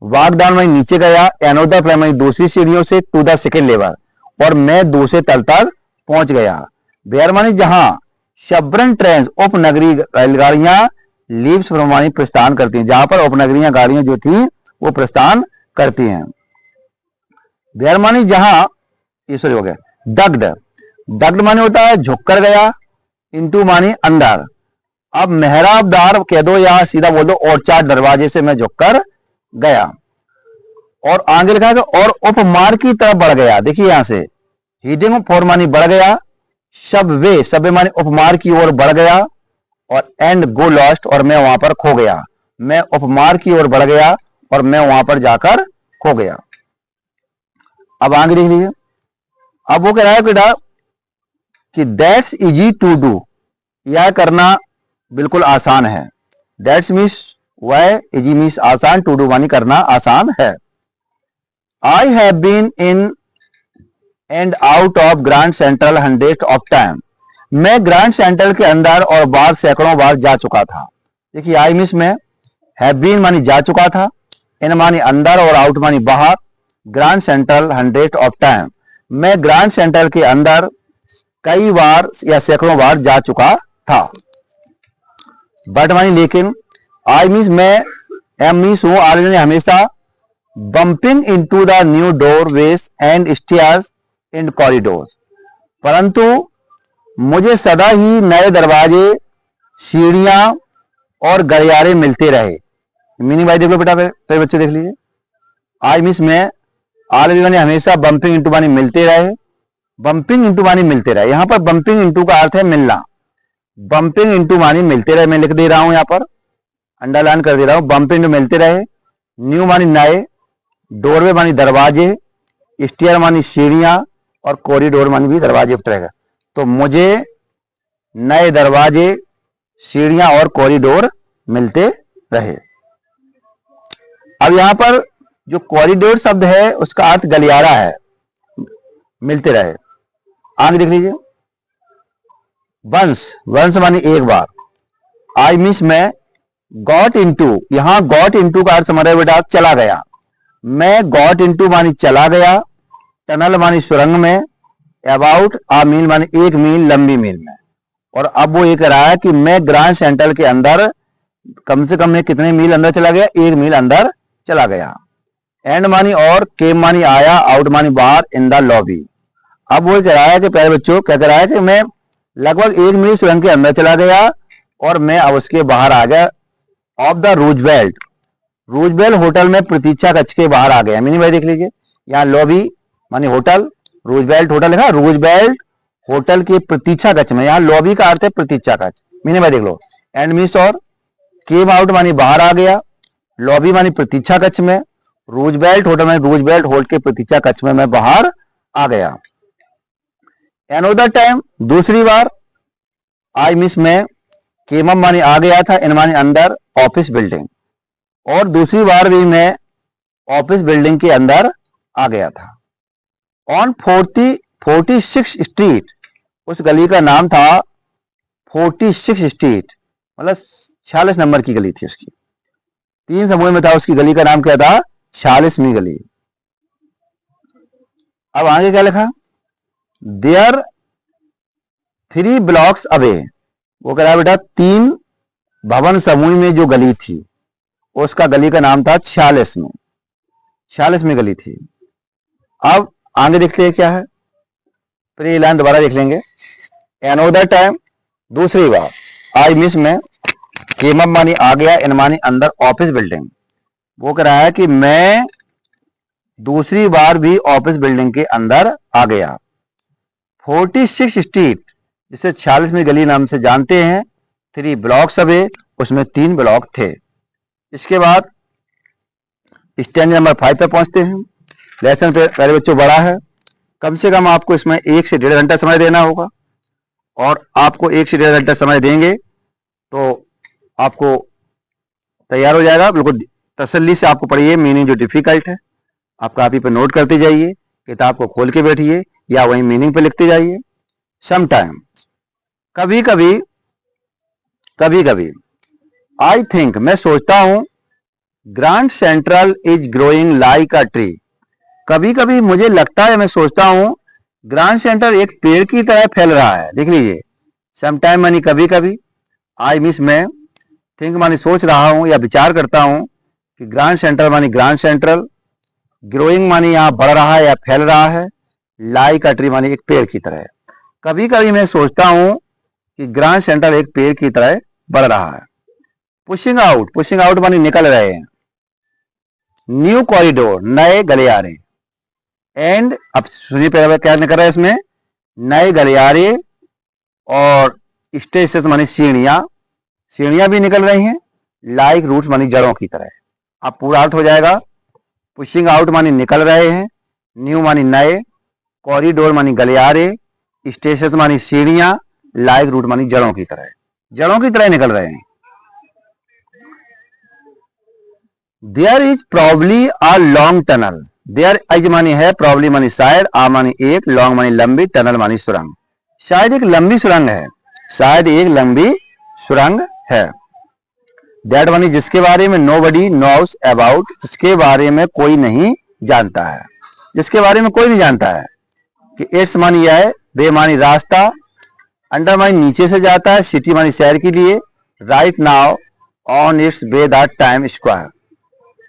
वॉक डाउन मानी नीचे गया, एनोदर फ्लाइट मानी दूसरी सीढ़ियों से, टू द सेकेंड लेवल, और मैं दूसरे तल तक पहुंच गया। वेयर मानी जहां, शबरन ट्रेन उपनगरीय रेलगाड़ियां, लीव्स फ्रॉम मानी प्रस्थान करती हैं, जहां पर उपनगरीय गाड़ियां जो थी वो प्रस्थान करती हैं। वेयर मानी जहां, ये सॉरी हो गया, डग्ड, डग्ड मानी होता है झुक कर गया, इंटू मानी अंदर। अब मेहराबदार कह दो या सीधा बोल दो, और चार दरवाजे से मैं झुककर गया। और आगे लिखा है और उपमार्ग की तरफ बढ़ गया। देखिए यहां से हीडिंग फॉर मानी बढ़ गया, सबवे मानी उपमार्ग की ओर बढ़ गया, और एंड गो लॉस्ट, और मैं वहां पर खो गया। मैं उपमार्ग की ओर बढ़ गया और मैं वहां पर जाकर खो गया। अब आगे देख लीजिए, अब वो कह रहा है बेटा कि दैट्स इजी टू डू, यह करना बिल्कुल आसान है। दैट्स मीन्स वह, इजी मीन्स आसान, टू डू मानी करना आसान है। I have been in and out of grand central hundred of time, मैं ग्रैंड सेंट्रल के अंदर और बाहर सैकड़ों बार जा चुका था। देखिए आई मिस में, हैव बीन मानी जा चुका था, इन मानी अंदर और आउट मानी बाहर, grand central hundred of time, मैं ग्रैंड सेंट्रल के अंदर कई बार या सैकड़ों बार जा चुका था। बट मानी लेकिन, आई मीन्स मैं, एम मीन्स हूं, ऑलरेडी हमेशा, bumping into the new doorways and stairs in corridor, परंतु मुझे सदा ही नए दरवाजे, सीढ़ियां और गलियारे मिलते रहे। मीनिंग भाई देख लो बेटा, फिर बच्चे देख लीजिए। आई मिस में, ऑलरेडी मानी हमेशा, बम्पिंग इनटू मानी मिलते रहे, बम्पिंग इनटू मानी मिलते रहे। यहां पर बम्पिंग इनटू का अर्थ है मिलना, बम्पिंग इनटू मानी मिलते रहे, मैं लिख दे रहा हूं यहां पर, अंडरलाइन कर दे रहा हूं, बम्पिंग इनटू मिलते रहे, न्यू मानी नए, डोरवे मानी दरवाजे, स्टेयर मानी सीढ़ियां, और कॉरिडोर मानी भी दरवाजे उतरेगा। तो मुझे नए दरवाजे, सीढ़ियां और कॉरिडोर मिलते रहे। अब यहां पर जो कॉरिडोर शब्द है उसका अर्थ गलियारा है, मिलते रहे। आगे देख लीजिए, वंस, वंस मानी एक बार, आई मिस में, गॉट इनटू, यहां गॉट इनटू का अर्थ समझ रहे बेटा, चला गया, मैं गॉट इनटू मानी चला गया, टनल मानी सुरंग में, अबाउट आ मील मानी एक मील, लंबी मील में। और अब वो ये कह रहा है कि मैं ग्रैंड सेंट्रल के अंदर कम से कम मैं कितने मील अंदर चला गया, एक मील अंदर चला गया। एंड मानी और, केम मानी आया, आउट मानी बाहर, इन द लॉबी। अब वो कह रहा है कि प्यारे बच्चों, क्या कह रहा है कि मैं लगभग एक मील सुरंग के अंदर चला गया और मैं अब उसके बाहर आ गया, of the Roosevelt, Roosevelt hotel में प्रतीक्षा कक्ष के बाहर आ गया। मीनिंग भाई देख लीजिए, यहाँ लॉबी मानी होटल, रूजवेल्ट होटल लिखा, रूजवेल्ट होटल के प्रतीक्षा कक्ष में, यहाँ लॉबी का अर्थ है प्रतीक्षा कक्ष। मीनिंग भाई देख लो, एंड मीन्स और, केम आउट मानी बाहर आ गया, लॉबी मानी प्रतीक्षा कक्ष में, रूजवेल्ट होटल में, रूजवेल्ट होटल के प्रतीक्षा कक्ष में मैं बाहर आ गया। एनोदर टाइम, दूसरी बार, आई मिस में, केम मानी आ गया था, इन मानी अंदर, ऑफिस बिल्डिंग, और दूसरी बार भी मैं ऑफिस बिल्डिंग के अंदर आ गया था। ऑन 46 स्ट्रीट, उस गली का नाम था 46 स्ट्रीट, मतलब 46 नंबर की गली थी उसकी, 3 समूह में था, उसकी गली का नाम क्या था, 46वीं गली। अब आगे क्या लिखा, देयर 3 ब्लॉक्स अवे, वो कह रहा है बेटा 3 भवन समूह में जो गली थी उसका गली का नाम था 46वीं गली थी। अब आगे देखते हैं क्या है, फिर ये लाइन दोबारा देख लेंगे। एनोदर टाइम, दूसरी बार, आई मिस में, केम मानी आ गया, इन मानी अंदर, ऑफिस बिल्डिंग, वो कह रहा है कि मैं दूसरी बार भी ऑफिस बिल्डिंग के अंदर आ गया। 46 स्ट्रीट, जिसे 46वीं गली नाम से जानते हैं, 3 ब्लॉक्स अवे, उसमें 3 ब्लॉक थे। इसके बाद स्टैंड नंबर 5 पे पहुंचते हैं। लेसन पे पहले बच्चों बड़ा है, कम से कम आपको इसमें 1 से 1.5 घंटा समय देना होगा, और आपको 1 से 1.5 घंटा समय देंगे तो आपको तैयार हो जाएगा। बिल्कुल तसल्ली से आपको पढ़िए, मीनिंग जो डिफिकल्ट है आप कॉपी पर नोट करते जाइए, किताब को खोल के बैठिए या वहीं मीनिंग पे लिखते जाइए। समटाइम, कभी कभी आई थिंक, मैं सोचता हूं, grand central is growing like a tree. कभी कभी मुझे लगता है, मैं सोचता हूं, ग्रांड सेंट्रल एक पेड़ की तरह फैल रहा है। देख लीजिए, समटाइम मानी कभी कभी, आई मिस मैं, थिंक मानी सोच रहा हूं या विचार करता हूं कि ग्रांड सेंट्रल मानी ग्रांड सेंट्रल, ग्रोइंग मानी यहां बढ़ रहा है या फैल रहा है, लाइक अ ट्री मानी एक पेड़ की तरह। कभी कभी मैं सोचता हूं कि ग्रांड सेंट्रल एक पेड़ की तरह बढ़ रहा है। पुशिंग आउट मानी निकल रहे हैं। न्यू कॉरिडोर, नए गलियारे। एंड, अब सुनिए पहले क्या निकल रहा है इसमें, नए गलियारे और स्टेसेस मानी सीढ़ियां, सीढ़ियां भी निकल रही हैं, लाइक रूट्स मानी जड़ों की तरह। अब पूरा अर्थ हो जाएगा, पुशिंग आउट मानी निकल रहे हैं, न्यू मानी नए, कॉरिडोर मानी गलियारे, स्टेसेस मानी सीढ़ियां, लाइक रूट मानी जड़ों की तरह निकल रहे हैं। There is probably a long tunnel. There is मानी है, प्रॉब्ली मानी शायद, आ मानी एक, लॉन्ग मानी लंबी, टनल मानी सुरंग। शायद एक लंबी सुरंग है, शायद एक लंबी सुरंग है। दैट मानी जिसके बारे में नोबडी नोस अबाउट, जिसके बारे में कोई नहीं जानता है, जिसके बारे में कोई नहीं जानता है। कि इट्स मानी यह है, बे मानी रास्ता, अंडर मानी नीचे से जाता है, सिटी मानी शहर के लिए, right now on it's way that time square.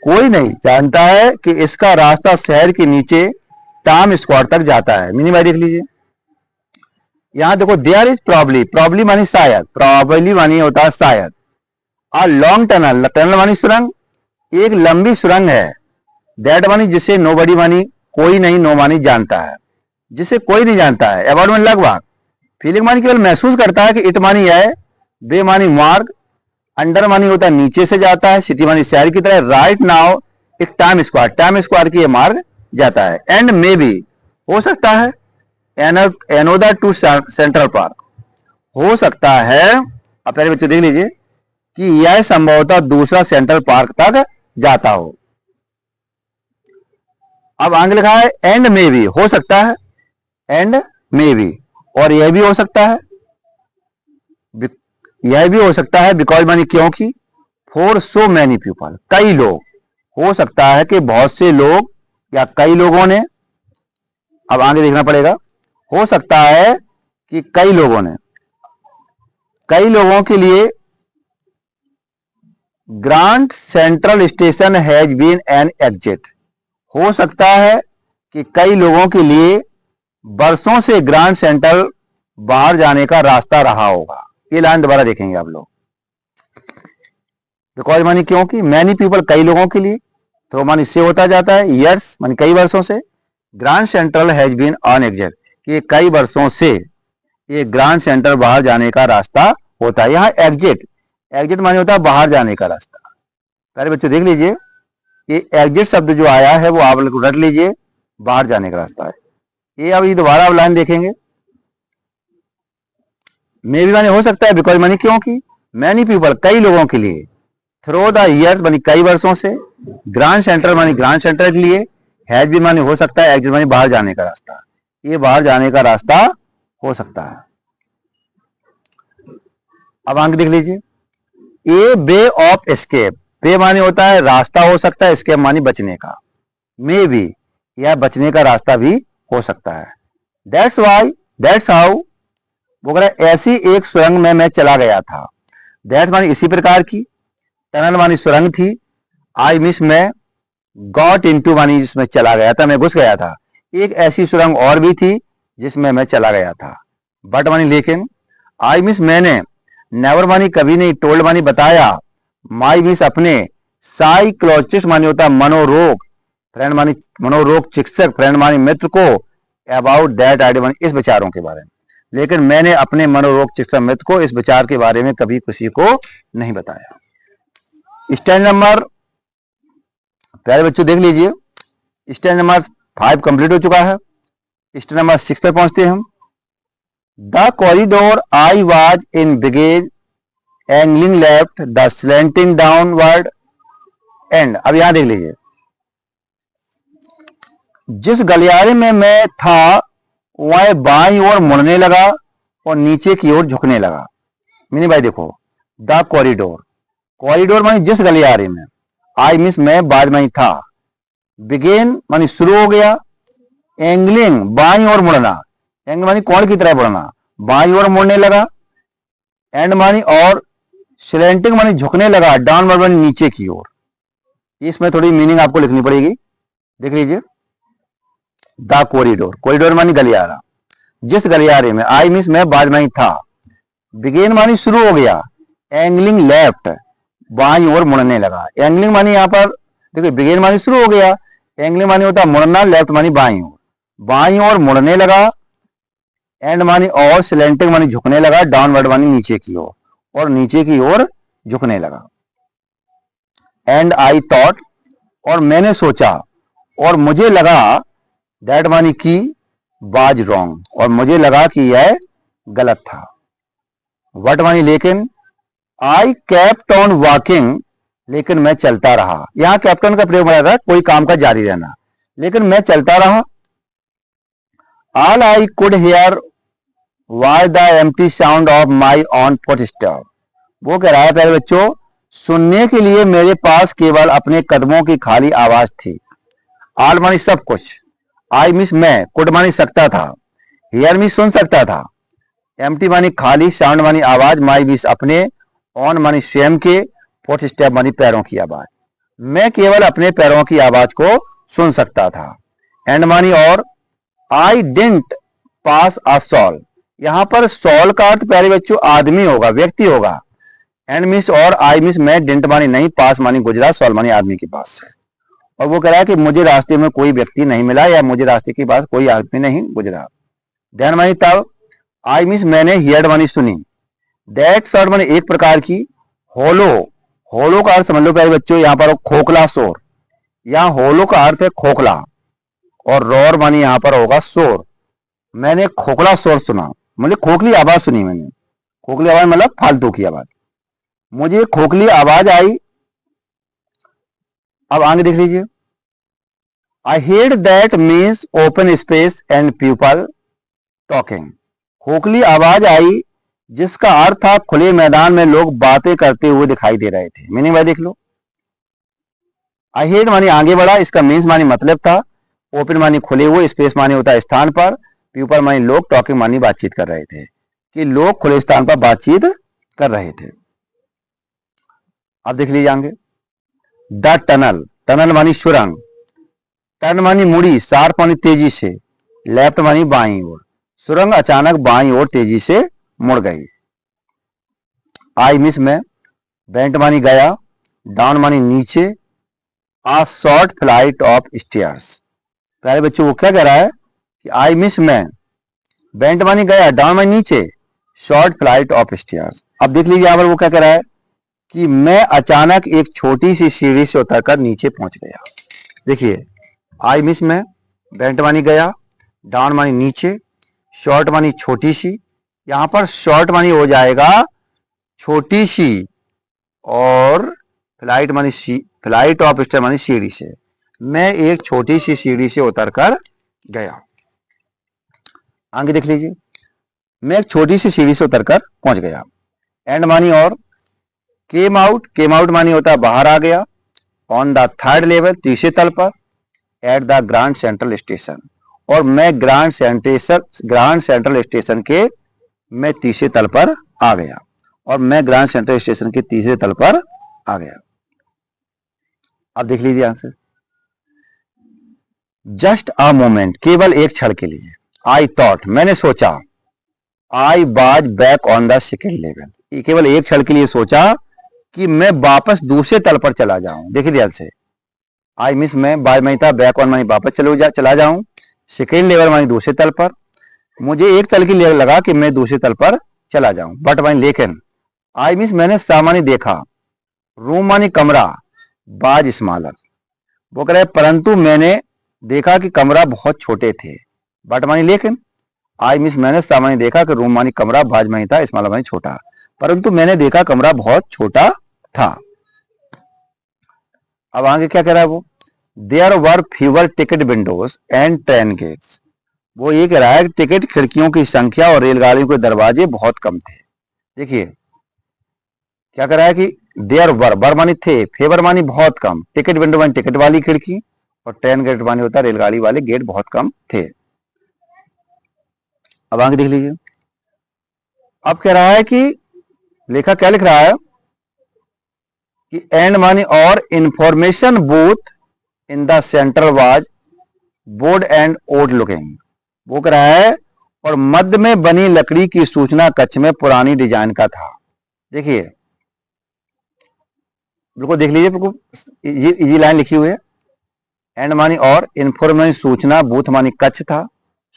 कोई नहीं जानता है कि इसका रास्ता शहर के नीचे टाइम स्क्वायर तक जाता है। मीनिंग भाई देख लीजिए, यहां देखो, देयर इज प्रॉब्ली, प्रॉब्ली मानी शायद, प्रॉब्ली मानी होता है शायद। अ लॉन्ग टनल, टनल मानी सुरंग, एक लंबी सुरंग है। दैट मानी जिसे, नोबडी मानी कोई नहीं, नो मानी जानता है, जिसे कोई नहीं जानता है। अबाउट मानी लगभग, फीलिंग मानी केवल महसूस करता है कि, इट मानी है, बे मानी मार्ग, अंडर मानी होता है नीचे से जाता है, सिटी मानी शहर की तरह, राइट नाउ एक टाइम स्क्वायर की ये मार्ग जाता है। एंड मे बी, हो सकता है, एनोदर टू सेंट्रल पार्क, हो सकता है। अब पहले बच्चों देख लीजिए कि यह संभवतः दूसरा सेंट्रल पार्क तक जाता हो। अब आगे लिखा है एंड मे बी, हो सकता है, एंड मे बी, और यह भी हो सकता है, यह भी हो सकता है, बिकॉज मानी क्योंकि, फॉर सो मैनी पीपल, कई लोग, हो सकता है कि बहुत से लोग या कई लोगों ने, अब आगे देखना पड़ेगा, हो सकता है कि कई लोगों ने, कई लोगों के लिए grand central station has been an exit. हो सकता है कि कई लोगों के लिए बरसों से ग्रांड सेंट्रल बाहर जाने का रास्ता रहा होगा। ये लाइन दोबारा देखेंगे आप लोग। बिकॉज मानी क्योंकि, मैनी पीपल कई लोगों के लिए, तो मानी से होता जाता है, ईयर्स मानी कई वर्षों से, grand central has been on exit, कि कई वर्षों से ये ग्रांड सेंट्रल बाहर जाने का रास्ता होता है। यहाँ एग्जिट, एग्जिट माने होता है बाहर जाने का रास्ता। पहले बच्चों देख लीजिए, ये एग्जिट शब्द जो आया है वो आप लोग रट लीजिए, बाहर जाने का रास्ता है। ये अब ये दोबारा आप लाइन देखेंगे, मे बी माने हो सकता है, बिकॉज मानी क्योंकि, मैनी पीपल कई लोगों के लिए, थ्रू द ईयर्स मानी कई वर्षों से, ग्रांड सेंट्रल मानी ग्रांड सेंट्रल के लिए, हैज भी मानी हो सकता है, एग्जिट मानी बाहर जाने का रास्ता, ये बाहर जाने का रास्ता हो सकता है। अब आगे देख लीजिए, ए वे ऑफ एस्केप, वे मानी होता है रास्ता हो सकता है, एस्केप मानी बचने का, मे बी यह बचने का रास्ता भी हो सकता है। दैट्स वाई, दैट्स हाउ, वो कह रहा है ऐसी एक सुरंग में मैं चला गया था। दैट मानी इसी प्रकार की, टनल मानी सुरंग थी, आई मिस मैं, गॉट इनटू मानी जिसमें चला गया था, मैं घुस गया था। एक ऐसी सुरंग और भी थी जिसमें मैं चला गया था। बट मानी लेकिन, आई मिस मैंने, नेवर मानी कभी नहीं, टोल्ड मानी बताया, माई मिस अपने, साइकोलॉजिस्ट मानी होता है मनोरोग, फ्रेंड मानी मनोरोग चिकित्सक, फ्रेंड मानी मित्र को, अबाउट दैट आइडिया मानी इस विचारों के बारे में, लेकिन मैंने अपने मनोरोग चिकित्सक मित्र को इस विचार के बारे में कभी किसी को नहीं बताया। स्टैंड नंबर, प्यारे बच्चों देख लीजिए, स्टैंड नंबर 5 कंप्लीट हो चुका है। स्टैंड नंबर 6 पे पहुंचते हैं हम। The corridor I was in began angling left, the slanting downward and. अब यहां देख लीजिए, जिस गलियारे में मैं था वह बाईं ओर मुड़ने लगा और नीचे की ओर झुकने लगा। मिनी भाई देखो, द कॉरिडोर, कॉरिडोर मानी जिस गलियारे में, आई मीन्स मैं बाद में ही था, बिगेन मानी शुरू हो गया, एंगलिंग बाईं ओर मुड़ना, एंगल मानी कोण की तरह मुड़ना, बाईं ओर मुड़ने लगा, एंड मानी और, स्लैंटिंग मानी झुकने लगा, डाउनवर्ड मानी नीचे की ओर। इसमें थोड़ी मीनिंग आपको लिखनी पड़ेगी, देख लीजिए। द कॉरिडोर, कॉरिडोर मानी गलियारा, जिस गलियारे में, आई मीन्स मैं बाद में ही था, बिगेन मानी शुरू हो गया, एंगलिंग लेफ्ट बाईं ओर मुड़ने लगा। एंगलिंग मानी यहां पर देखिए, बिगेन मानी शुरू हो गया, एंगलिंग मानी होता है मुड़ना, लेफ्ट मानी बाईं ओर मुड़ने लगा, एंड मानी और, स्लैंटिंग मानी झुकने लगा, डाउनवर्ड मानी नीचे की ओर, और नीचे की ओर झुकने लगा। एंड आई थॉट, और मैंने सोचा, और मुझे लगा, दैट मानी की, वाज रॉन्ग, और मुझे लगा कि यह गलत था। व्हाट मानी लेकिन, आई केप्ट ऑन वॉकिंग, लेकिन मैं चलता रहा। यहां कैप्टन का प्रयोग हो था, कोई काम का जारी रहना, लेकिन मैं चलता रहा। All I could hear was the empty sound of my on footstep. वो कह रहा है प्यारे बच्चों, सुनने के लिए मेरे पास केवल अपने कदमों की खाली आवाज थी। ऑल मानी सब कुछ, आई मिस मैं, कुड मानी सकता था, हियर मी सुन सकता था, एम्प्टी मानी खाली, साउंड मानी आवाज, माई मिस अपने, ऑन मानी स्वयं के, फुटस्टेप मानी पैरों की आवाज। मैं केवल अपने पैरों की आवाज को सुन सकता था। एंड मानी और, I didn't pass a sol, यहां पर सॉल का अर्थ प्यारे बच्चों आदमी होगा, व्यक्ति होगा। एंड मिस और, आई मिस मैं, डिडंट मानी नहीं, पास मानी गुजरा, सॉल मानी आदमी के पास। और वो कह रहा है कि मुझे रास्ते में कोई व्यक्ति नहीं मिला, या मुझे रास्ते के पास कोई आदमी नहीं गुजरा। देन मानी तब, आई मिस मैंने, हियर्ड मानी सुनी, दैट साउंड मानी एक प्रकार की, होलो, होलो का अर्थ समझ लो प्यारे बच्चों, यहां पर खोखला शोर, यहां होलो का अर्थ है खोखला, और रोर मानी यहां पर होगा शोर। मैंने खोखला शोर सुना, मुझे खोखली आवाज सुनी, मैंने खोखली आवाज मतलब फालतू की आवाज, मुझे खोखली आवाज आई। अब आगे देख लीजिए, I head that means open space and people talking. खोखली आवाज आई जिसका अर्थ था खुले मैदान में लोग बातें करते हुए दिखाई दे रहे थे। मीनिंग भाई देख लो, आई हेड मानी आगे बढ़ा, इसका मीन्स मानी मतलब था, ओपन मानी खुले हुए, स्पेस मानी होता है स्थान पर, पीपल मानी लोग, टॉकिंग मानी बातचीत कर रहे थे, कि लोग खुले स्थान पर बातचीत कर रहे थे। अब देख लीजिए आगे, द टनल, टनल मानी सुरंग, टर्न मानी मुड़ी, शार्प मानी तेजी से, लेफ्ट मानी बाईं ओर, सुरंग अचानक बाईं ओर तेजी से मुड़ गई। आई मिस में, बेंट मानी गया, डाउन मानी नीचे, आ शॉर्ट फ्लाइट ऑफ स्टेयर्स। प्यारे बच्चों वो क्या कह रहा है कि आई मिस में, बेंट मानी गया, डाउन मानी नीचे, शॉर्ट फ्लाइट ऑफ स्टेयर्स। अब देख लीजिए यहां पर वो क्या कह रहा है कि मैं अचानक एक छोटी सी सीढ़ी से उतरकर नीचे पहुंच गया। देखिए, आई मिस में, बेंट मानी गया, डाउन मानी नीचे, शॉर्ट मानी छोटी सी, यहां पर शॉर्ट मानी हो जाएगा छोटी सी, और फ्लाइट मानी फ्लाइट ऑफ स्टेयर मानी सीढ़ी से, मैं एक छोटी सी सीढ़ी से उतरकर गया। आगे देख लीजिए, मैं एक छोटी सी सीढ़ी से उतरकर पहुंच गया। एंड मानी और, केम आउट, केम आउट मानी होता है बाहर आ गया, ऑन द थर्ड लेवल तीसरे तल पर, at the grand central station, और मैं ग्रांड सेंट्रल स्टेशन के मैं तीसरे तल पर आ गया, और मैं ग्रांड सेंट्रल स्टेशन के तीसरे तल पर आ गया। अब देख लीजिए आंसर, जस्ट अ मोमेंट, केवल एक क्षण के लिए, आई थॉट मैंने सोचा, I was back on the second level, केवल एक क्षण के लिए सोचा कि मैं वापस दूसरे तल पर चला जाऊं। देखिए ध्यान से, आई मिस मैं, बाय मैं था, बैक ऑन मानी वापस चला जाऊं, सेकेंड लेवल मानी दूसरे तल पर, मुझे एक तल की लगा कि मैं दूसरे तल पर चला जाऊं, बट मानी लेकिन, आई मिस मैंने सामान्य देखा, रूम मानी कमरा, बाज स्मॉलर, वो कह रहे परंतु मैंने देखा कि कमरा बहुत छोटे थे, बट मानी लेकिन, आई मिस मैंने सामान्य देखा कि रूम मानी कमरा, बाज मानी था, स्मॉलर मानी छोटा, परंतु मैंने देखा कमरा बहुत छोटा था। अब आगे क्या कह रहा है वो, there were fewer ticket windows and train gates. वो ये कह रहा है कि टिकट खिड़कियों की संख्या और रेलगाड़ियों के दरवाजे बहुत कम थे। देखिए क्या कह रहा है कि देयर वर मानी थे, फेवर मानी बहुत कम, टिकट विंडो मानी टिकट वाली खिड़की, और ट्रेन गेट मानी होता है रेलगाड़ी वाले गेट बहुत कम थे। अब आगे देख लीजिए। अब कह रहा है कि लेखक क्या लिख रहा है कि एंड मानी और information booth in the central was bored and old looking. वो कह रहा है और मध्य में बनी लकड़ी की सूचना कक्ष में पुरानी डिजाइन का था। देखिए बिल्कुल देख लीजिए, बिल्कुल ये लाइन लिखी हुई है। एंड मानी और इंफॉर्मेशन सूचना, बूथ मानी कक्ष था,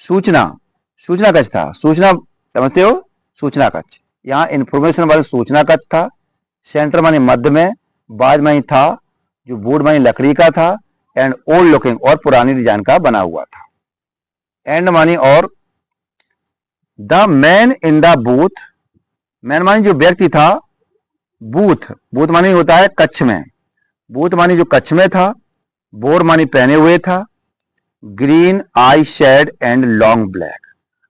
सूचना सूचना कक्ष था, सूचना समझते हो, सूचना कक्ष, यहाँ इंफॉर्मेशन वाले सूचना कक्ष था। सेंटर मानी मध्य में, बाज मानी था, जो बोर्ड मानी लकड़ी का था, एंड ओल्ड लुकिंग और पुरानी डिजाइन का बना हुआ था। एंड मानी और the man in the booth, man मानी जो व्यक्ति था, बूथ बूथ मानी होता है कक्ष में, बूथ मानी जो कक्ष में था, बोर मानी पहने हुए था, green eyeshade and long black.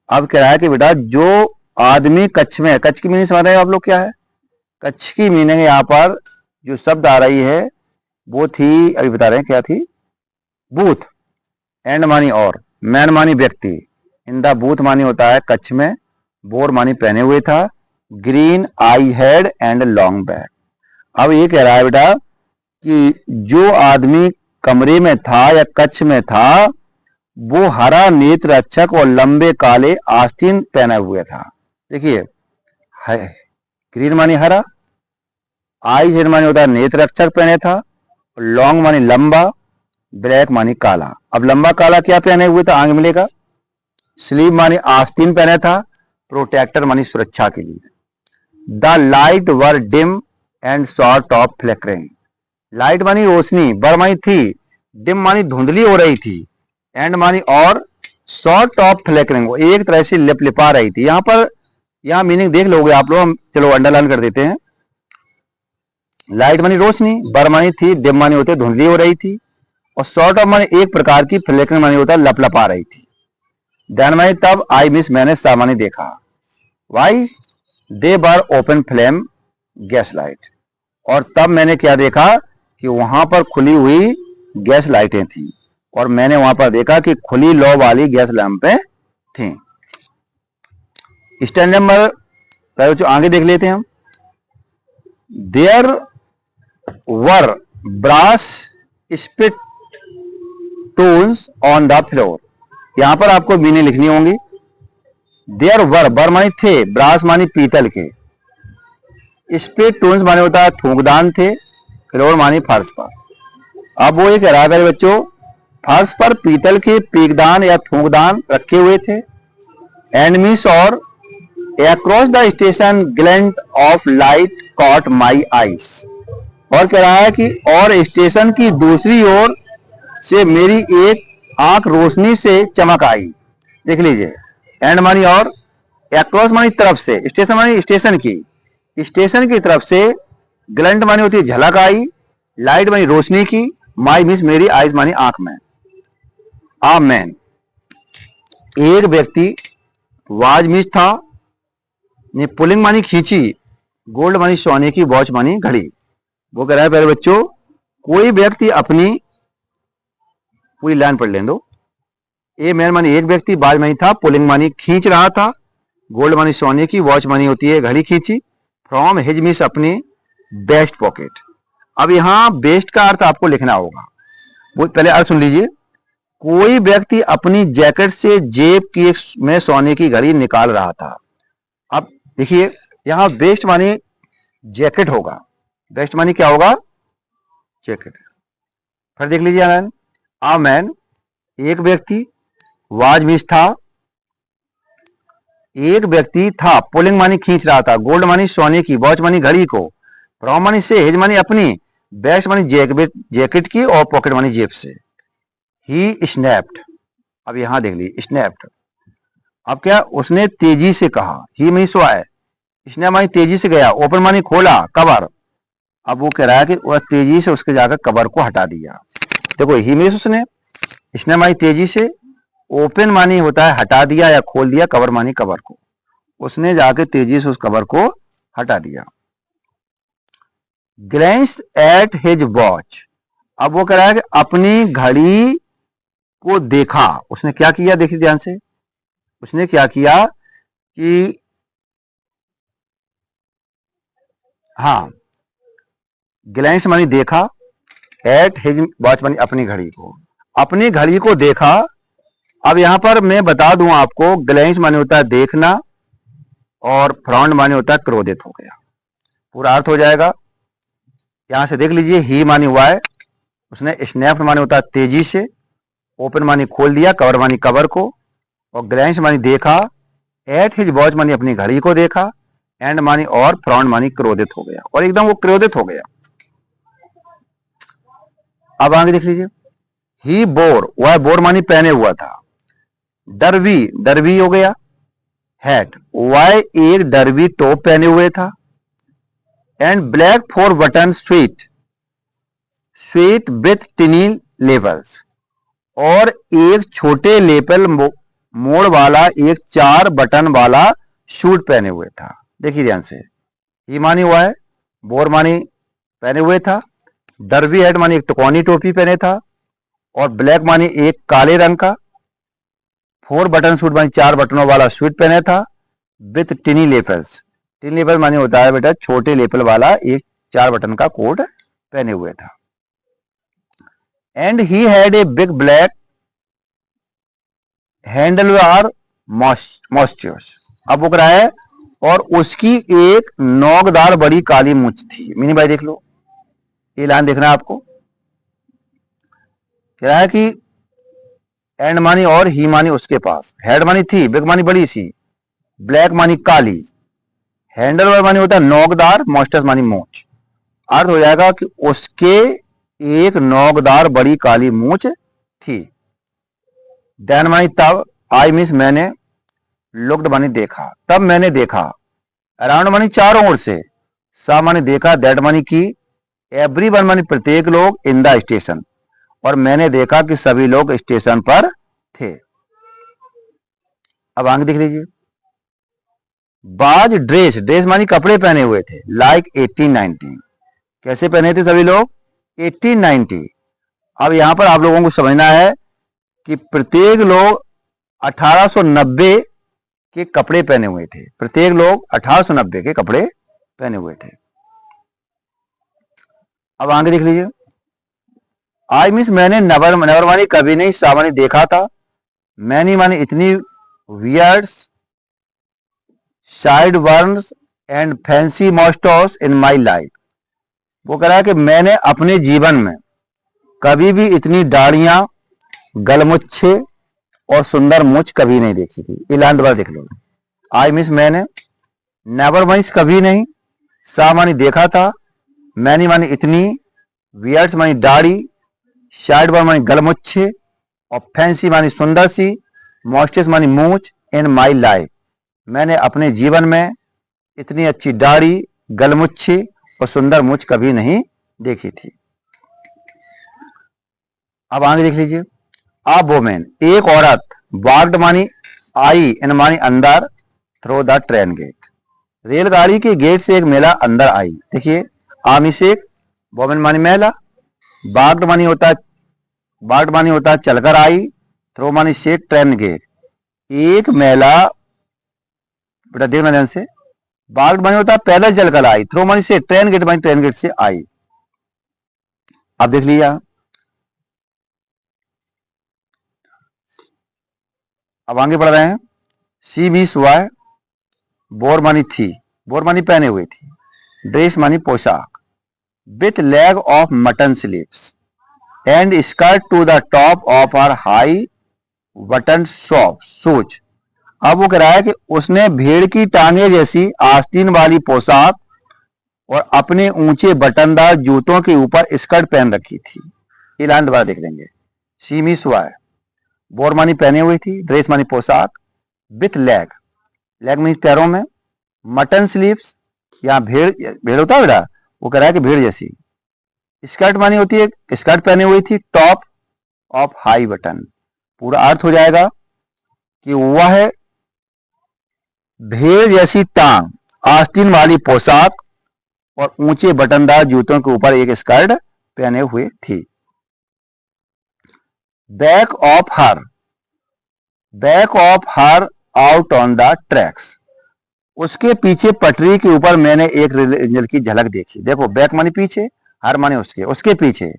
अब कह रहा है कि बेटा जो आदमी कच्छ में, कच्छ की मीनिंग समझ रहे हैं आप लोग क्या है? कच्छ की मीनिंग यहाँ पर जो शब्द आ रही है वो थी, अभी बता रहे हैं क्या थी, बूथ। एंड मानी और, मैन मानी व्यक्ति, इन द बूथ मानी होता है कच्छ में, बोर मानी पहने हुए था, green I head and long back. अब ये कह रहा है बेटा कि जो आदमी कमरे में था या कच्छ में था वो हरा नेत्र रक्षक और लंबे काले आस्तीन पहना हुआ था। देखिए ग्रीन मानी हरा, आई हेड मानी होता है नेत्र रक्षक पहने था, लॉन्ग मानी लंबा, ब्लैक मानी काला। अब लंबा काला क्या पहने हुए था, आगे मिलेगा। स्लीव मानी आस्तीन पहने था, प्रोटेक्टर मानी सुरक्षा के लिए। The light were dim and sort of flickering. Light मानी रोशनी, बर मानी थी, डिम मानी धुंधली हो रही थी, एंड मानी और, सॉर्ट ऑफ फ्लिकरिंग वो एक तरह से लिप लिपा रही थी। यहां पर यहां मीनिंग देख लोगे आप लोग, हम चलो अंडरलाइन कर देते हैं। लाइट मानी रोशनी, बर मानी थी, डिम मानी होते धुंधली हो रही थी, और सॉर्ट ऑफ मानी एक प्रकार की, फ्लिकरिंग मानी होता लपलपा रही थी। देन मानी तब, आई मिस मैंने सामान्य देखा, वाई दे बर ओपन फ्लेम गैस लाइट। और तब मैंने क्या देखा कि वहां पर खुली हुई गैस लाइटें थी, और मैंने वहां पर देखा कि खुली लौ वाली गैस लैंपें थी। स्टैंड नंबर पहले जो आगे देख लेते हैं हम। There were brass spittoons on the floor. यहां पर आपको मीनिंग लिखनी होंगी। देयर वर, बर मानी थे, ब्रास मानी पीतल के, स्पिट टूल्स माने होता है थूकदान थे, फ्लोर मानी फर्श पर। अब वो ये कह रहा है बच्चों फर्श पर पीतल के पीकदान या थूकदान रखे हुए थे। एनमीस और across the station glint of light caught my eyes. और कह रहा है कि और स्टेशन की दूसरी ओर से मेरी एक आंख रोशनी से चमक आई। देख लीजिए, एंड मानी और, अक्रॉस मानी तरफ से, स्टेशन मानी स्टेशन की तरफ से, ग्लिंट मानी होती है झलक आई, लाइट मानी रोशनी की, माई मीन्स मेरी, आइज मानी आंख में। आ मैन एक व्यक्ति, वाज मीन्स था, ने पुलिंग मानी खींची, गोल्ड मानी सोने की, वॉच मानी घड़ी। वो कह रहा है पहले बच्चों कोई व्यक्ति अपनी, पूरी लाइन पढ़ लें दो। ए मैन मानी एक व्यक्ति, बाज मानी था, पुलिंग मानी खींच रहा था, गोल्ड मानी सोने की, वॉच मानी होती है घड़ी खींची, फ्रॉम हिज मीन्स अपने, बेस्ट पॉकेट। अब यहां बेस्ट का अर्थ आपको लिखना होगा, वो पहले अर्थ सुन लीजिए। कोई व्यक्ति अपनी जैकेट से जेब की में सोने की घड़ी निकाल रहा था। अब देखिए यहां बेस्ट मानी जैकेट होगा, बेस्ट मानी क्या होगा, जैकेट। फिर देख लीजिए मैन, आ मैन एक व्यक्ति, वाज मीन्स था, एक व्यक्ति था, पुलिंग मानी खींच रहा था, गोल्ड मानी सोने की, वॉच मानी घड़ी को, फ्रॉम मानी से, हिज मानी अपनी, बेस्ट मानी जैकेट की, और पॉकेट मानी जेब से। ही स्नैप्ड, अब यहां देख लीजिए स्नैप्ड। अब क्या, उसने तेजी से कहा, ही मीन्स वाई, स्नैप मानी तेजी से गया, ओपन मानी खोला कवर। अब वो कह रहा है कि वह तेजी से उसके जाकर कवर को हटा दिया। देखो ही मीन्स उसने, इसने मानी तेजी से, ओपन मानी होता है हटा दिया या खोल दिया, कवर मानी कवर को, उसने जाके तेजी से उस कवर को हटा दिया। ग्लेंस एट हिज वॉच, अब वो कह रहा है कि अपनी घड़ी को देखा, उसने क्या किया देखिए ध्यान से, उसने क्या किया कि हाँ, ग्लेंस मानी देखा, एट हिज वॉच मानी अपनी घड़ी को, अपनी घड़ी को देखा। अब यहां पर मैं बता दूं आपको, ग्लेंस माने होता है देखना और फ्रॉन्ट माने होता है क्रोधित हो गया, पूरा अर्थ हो जाएगा। यहां से देख लीजिए, ही मानी हुआ है, उसने स्नैप माने होता है तेजी से, ओपन मानी खोल दिया, कवर मानी कवर को, और ग्लेंस मानी देखा, एट हिज वॉच मानी अपनी घड़ी को देखा, एंड मानी और, फ्रॉन्ट मानी क्रोधित हो गया, और एकदम वो क्रोधित हो गया। अब आगे देख लीजिए, ही बोर, वह बोर मानी पहने हुआ था, डरवी, डरवी हो गया, हैट, वह एक डरवी टॉप पहने हुए था, and black 4 button sweet, sweet with टिनी labels, और एक छोटे लेपल मोड़ वाला एक 4 बटन वाला शूट पहने हुए था। देखिए ध्यान से, ही मानी हुआ है, बोर मानी पहने हुए था, डरवी हेड मानी एक तिकोनी टोपी पहने था, और ब्लैक मानी एक काले रंग का, 4 बटन सूट मानी 4 बटनों वाला सूट पहने था, विथ टिनी लेपल्स, टिनी लेपल मानी होता है बेटा छोटे लेपल वाला एक 4 बटन का कोट पहने हुए था। And he had a big black handlebar moustache, अब वो कह रहा है, और उसकी एक नोकदार बड़ी काली मूंछ थी। मीनी भाई देख लो, ये लाइन देखना है आपको, कह रहा है कि एंड मानी और, ही मानी उसके पास, हेड मानी थी, बिग मानी बड़ी सी, ब्लैक मानी काली, हैंडल मानी होता है नोकदार, मॉस्टस मानी मूंछ, अर्थ हो जाएगा कि उसके एक नोकदार बड़ी काली मूंछ थी। देन मानी तब, आई मीन्स मैंने, लुक्ड मानी देखा, तब मैंने देखा, अराउंड मानी चारों ओर से, सा मानी देखा, दैट मानी की, एवरीवन मानी प्रत्येक लोग, इन द स्टेशन, और मैंने देखा कि सभी लोग स्टेशन पर थे। अब आगे देख लीजिए, बाज ड्रेस, ड्रेस मानी कपड़े पहने हुए थे, लाइक 1890, कैसे पहने थे सभी लोग, 1890। अब यहां पर आप लोगों को समझना है कि प्रत्येक लोग 1890 के कपड़े पहने हुए थे, प्रत्येक लोग 1890 के कपड़े पहने हुए थे। अब आगे देख लीजिए, आई मीन्स मैंने, नवर, नवर मानी कभी नहीं, सा मानी देखा था, मैनी मानी इतनी, beards, sideburns and fancy moustaches in my life, वो कह रहा है कि मैंने अपने जीवन में कभी भी इतनी दाढ़ियां, गलमुच्छे और सुंदर मूछ कभी नहीं देखी थी। इलान दोबारा देख लो, आई मीन्स मैंने, नेवर मीन्स कभी नहीं, सा मानी देखा था, मैनी मानी इतनी, वियर्ड्स मानी दाढ़ी, साइड बर्न मानी गलमुच्छे, और फैंसी मानी सुंदर सी, मॉस्टेस मानी मूछ, इन माई लाइफ, मैंने अपने जीवन में इतनी अच्छी दाढ़ी, गलमुच्छी और सुंदर मूछ कभी नहीं देखी थी। अब आगे देख लीजिए, आ वोमेन, एक औरत, वार्ड मानी आई, इन मानी अंदर, थ्रो द ट्रेन गेट, रेलगाड़ी के गेट से एक महिला अंदर आई। देखिए, आमी से एक, वोमेन मानी महिला, बाग्ड मानी होता है, बाग्ड मानी होता है चलकर आई, थ्रो मानी से ट्रेन गेट, एक महिला, बेटा देखना ध्यान से, बाग्ड मानी होता है पैदल चलकर आई, थ्रो मानी से, ट्रेन गेट मानी ट्रेन गेट से आई। अब देख लीजिए, अब आगे बढ़ रहे हैं, सी मीस हुआ है, बोर मानी थी, बोर मानी पहने हुए थी, ड्रेस मानी पोशाक, with leg of mutton sleeves and skirt to the top of her high button shoes. अब वो कह रहा है कि उसने भेड़ की टांगे जैसी आस्तीन वाली पोशाक और अपने ऊंचे बटनदार जूतों के ऊपर स्कर्ट पहन रखी थी। ये लाइन दोबारा देख लेंगे, सी मीस हुआ है, बोर मानी पहने हुई थी, ड्रेस मानी पोशाक, विथ लेग, लेग मीन्स पैरों में, मटन स्लीव्स, यहाँ भेड़, भेड़ होता है बेटा, वो कह रहा है कि भेड़ जैसी, स्कर्ट मानी होती है, स्कर्ट पहने हुई थी, टॉप ऑफ हाई बटन। पूरा अर्थ हो जाएगा कि वह भेड़ जैसी टांग, आस्तीन वाली पोशाक और ऊंचे बटनदार जूतों के ऊपर एक स्कर्ट पहने हुए थी। Back of her out on the tracks. उसके पीछे पटरी के ऊपर मैंने एक रेल इंजन की झलक देखी। देखो, बैक मानी पीछे, हर मानी उसके पीछे,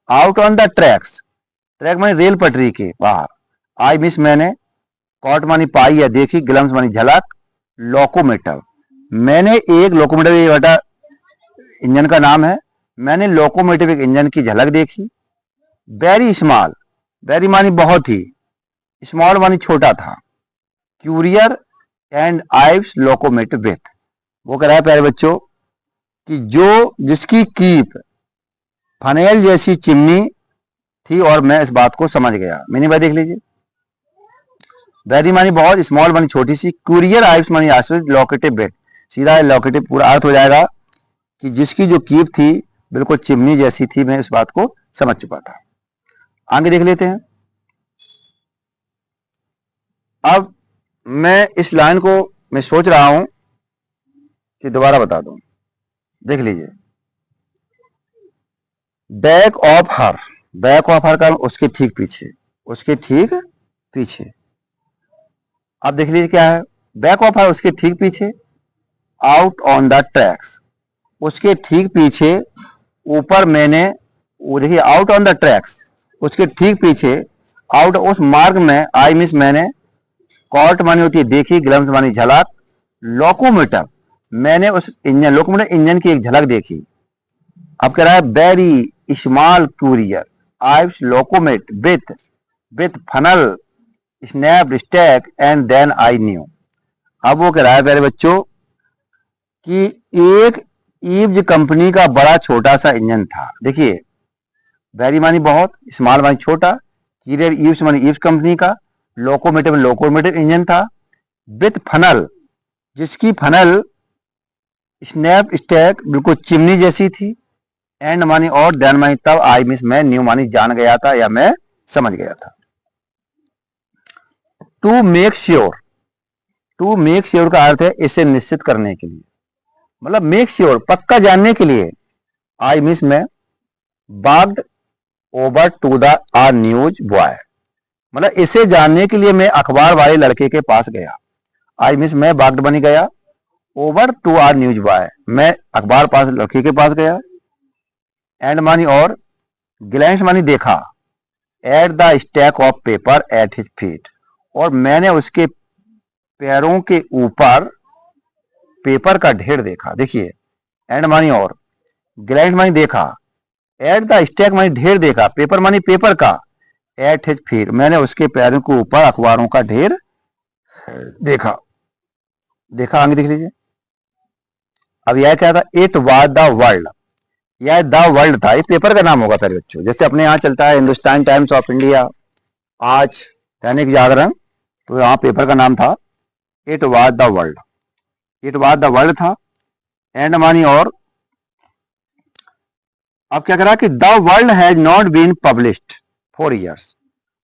out on the tracks, track मानी रेल पटरी के बाहर, आई मिस मैंने, कॉट मानी पाई या देखी, ग्लम्स मानी झलक, लोकोमीटर, मैंने एक लोकोमीटर, ये बेटा इंजन का नाम है, मैंने लोकोमोटिव एक इंजन की झलक देखी। वेरी स्मॉल, वेरी मानी बहुत ही, स्मॉल मानी छोटा था, courier and Ives locomotive with. वो कह रहा है प्यारे बच्चों कि जिसकी कीप फनेल जैसी चिमनी थी और मैं इस बात को समझ गया। मीनिंग भाई देख लीजिए, वेरी मानी बहुत, स्मॉल मानी छोटी सी, क्यूरियर आइव्स मानी आसपास, लोकेटिव विथ, सीधा लोकेटिव पूरा अर्थ हो जाएगा कि जिसकी जो कीप थी बिल्कुल चिमनी जैसी थी, मैं इस बात को समझ चुका था। आगे देख लेते हैं। अब मैं इस लाइन को मैं सोच रहा हूं कि दोबारा बता दूं। देख लीजिए, बैक ऑफ हर का उसके ठीक पीछे, उसके ठीक पीछे। अब देख लीजिए क्या है, बैक ऑफ हर उसके ठीक पीछे, आउट ऑन द ट्रैक्स, उसके ठीक पीछे, ऊपर मैंने, वो देखिए आउट ऑन द ट्रैक्स, उसके ठीक पीछे, आउट उस मार्ग में, आई मिस मैंने, कॉट मानी होती है देखी, ग्लम्स मानी झलक, लोकोमीटर, मैंने उस इंजन, लोकोमीटर इंजन की एक झलक देखी। अब कह रहा है very small Currier Ives locomotive with funnel snap stack and then I knew. अब वो कह रहा है प्यारे बच्चों कि एक ईव्ज कंपनी का बड़ा छोटा सा इंजन था। देखिए, वेरी मानी बहुत, स्मॉल मानी छोटा, क्यूरियर ईव्स मानी ईव्स कंपनी का, लोकोमोटिव इंजन था, विथ फनल, जिसकी फनल स्नैप स्टैक बिल्कुल चिमनी जैसी थी, एंड मानी और, देन मानी तब, आई मिस मैं, न्यू मानी जान गया था या मैं समझ गया था। टू मेक श्योर का अर्थ है इसे निश्चित करने के लिए, मतलब मेक श्योर पक्का जानने के लिए, आई मिस मैं walked over to the uh newsboy, मतलब इसे जानने के लिए मैं अखबार वाले लड़के के पास गया। आई मिस मैं वॉक्ड बनी गया, over to her newsboy, मैं अखबार पास लड़के के पास गया, एंड मानी और, ग्लैंस मानी देखा, at the stack of paper at his feet, और मैंने उसके पैरों के ऊपर पेपर का ढेर देखा। देखिए, एंड मानी और, ग्लैंस मानी देखा, एट द स्टैक मानी ढेर देखा, पेपर मानी पेपर का, एट हिज फीट मैंने उसके पैरों के ऊपर अखबारों का ढेर देखा। आगे देख लीजिए। अब यह क्या था, इट वाज द वर्ल्ड, यह द वर्ल्ड था, ये पेपर का नाम होगा प्यारे बच्चों। जैसे अपने यहाँ चलता है हिंदुस्तान टाइम्स ऑफ इंडिया, आज दैनिक जागरण, तो यहाँ पेपर का नाम था it was the world, it was the world था, एंड मानी और। अब क्या करा कि the world has not been published for years,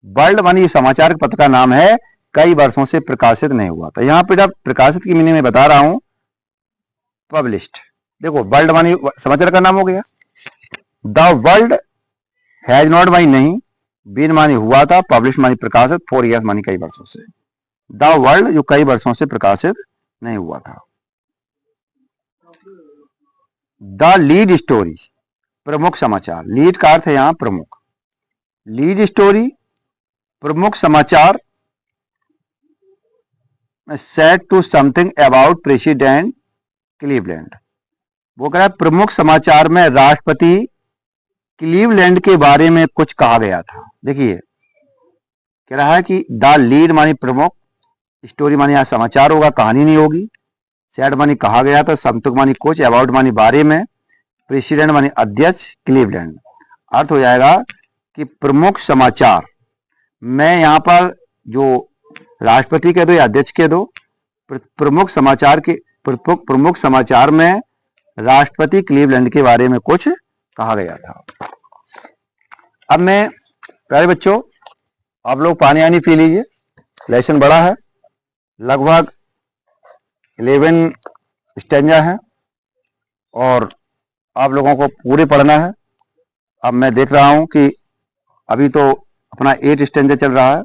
world मानी समाचार पत्र का नाम है, कई वर्षों से प्रकाशित नहीं हुआ था। यहाँ पे जब प्रकाशित की मीनिंग में बता रहा हूं, पब्लिश्ड, देखो वर्ल्ड मानी समाचार का नाम हो गया, द वर्ल्ड हैज नॉट मानी नहीं, बीन मानी हुआ था, पब्लिश मानी प्रकाशित, 4 ईयर्स मानी कई वर्षों से, द वर्ल्ड जो कई वर्षों से प्रकाशित नहीं हुआ था। द लीड स्टोरी, प्रमुख समाचार, लीड का अर्थ है यहां प्रमुख, लीड स्टोरी प्रमुख समाचार, said to something about president Cleveland, वो कह रहा है प्रमुख समाचार में राष्ट्रपति क्लीवलैंड के बारे में कुछ कहा गया था। देखिए, कह रहा है कि द लीड मानी प्रमुख, स्टोरी मानी यहां समाचार होगा, कहानी नहीं होगी, सेड मानी कहा गया था, समथिंग मानी कुछ, अबाउट मानी बारे में, प्रेसिडेंट मानी अध्यक्ष, क्लीवलैंड, अर्थ हो जाएगा कि प्रमुख समाचार मैं यहां पर जो राष्ट्रपति कह दो या अध्यक्ष कह दो, प्रमुख समाचार के प्रमुख समाचार में राष्ट्रपति क्लीवलैंड के बारे में कुछ कहा गया था। अब मैं प्यारे बच्चों, आप लोग पानी आनी पी लीजिए। लेसन बड़ा है, लगभग 11 स्टेंजा है और आप लोगों को पूरे पढ़ना है। अब मैं देख रहा हूं कि अभी तो अपना 8 स्टेंजा चल रहा है,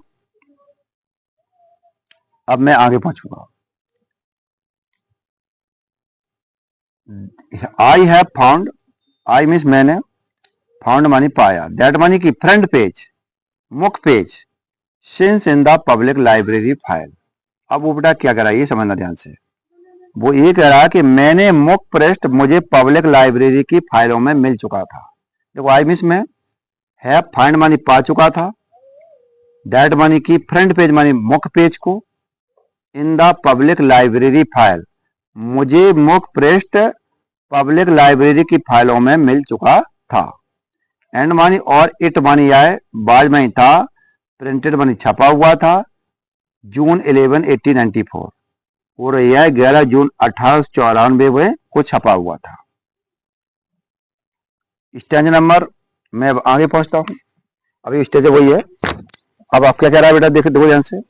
अब मैं आगे पहुंचूंगा। I have found, I means मैंने, फाउंड मानी पाया, दैट मानी कि फ्रंट पेज, मुख्य page, since in the public library file. अब वो बेटा क्या कह रहा है ये समझना ध्यान से। वो ये कह रहा कि मैंने मुख्य पृष्ठ मुझे पब्लिक लाइब्रेरी की फाइलों में मिल चुका था। देखो आई मीन्स में है, फाइंड मानी पा चुका था, दैट मानी कि फ्रंट पेज मानी मुख्य पेज को, इन द पब्लिक लाइब्रेरी फाइल मुझे मुख्य पृष्ठ पब्लिक लाइब्रेरी की फाइलों में मिल चुका था। एंड मानी और इट मानी आए, बाज मानी था, प्रिंटेड मानी छपा हुआ था, जून 11 1894 और यह 11 जून 1894 में को छपा हुआ था। स्टेज नंबर, मैं अब आगे पहुंचता हूं, अभी स्टेज वही है। अब आप क्या कह रहा है बेटा, देखो ध्यान से।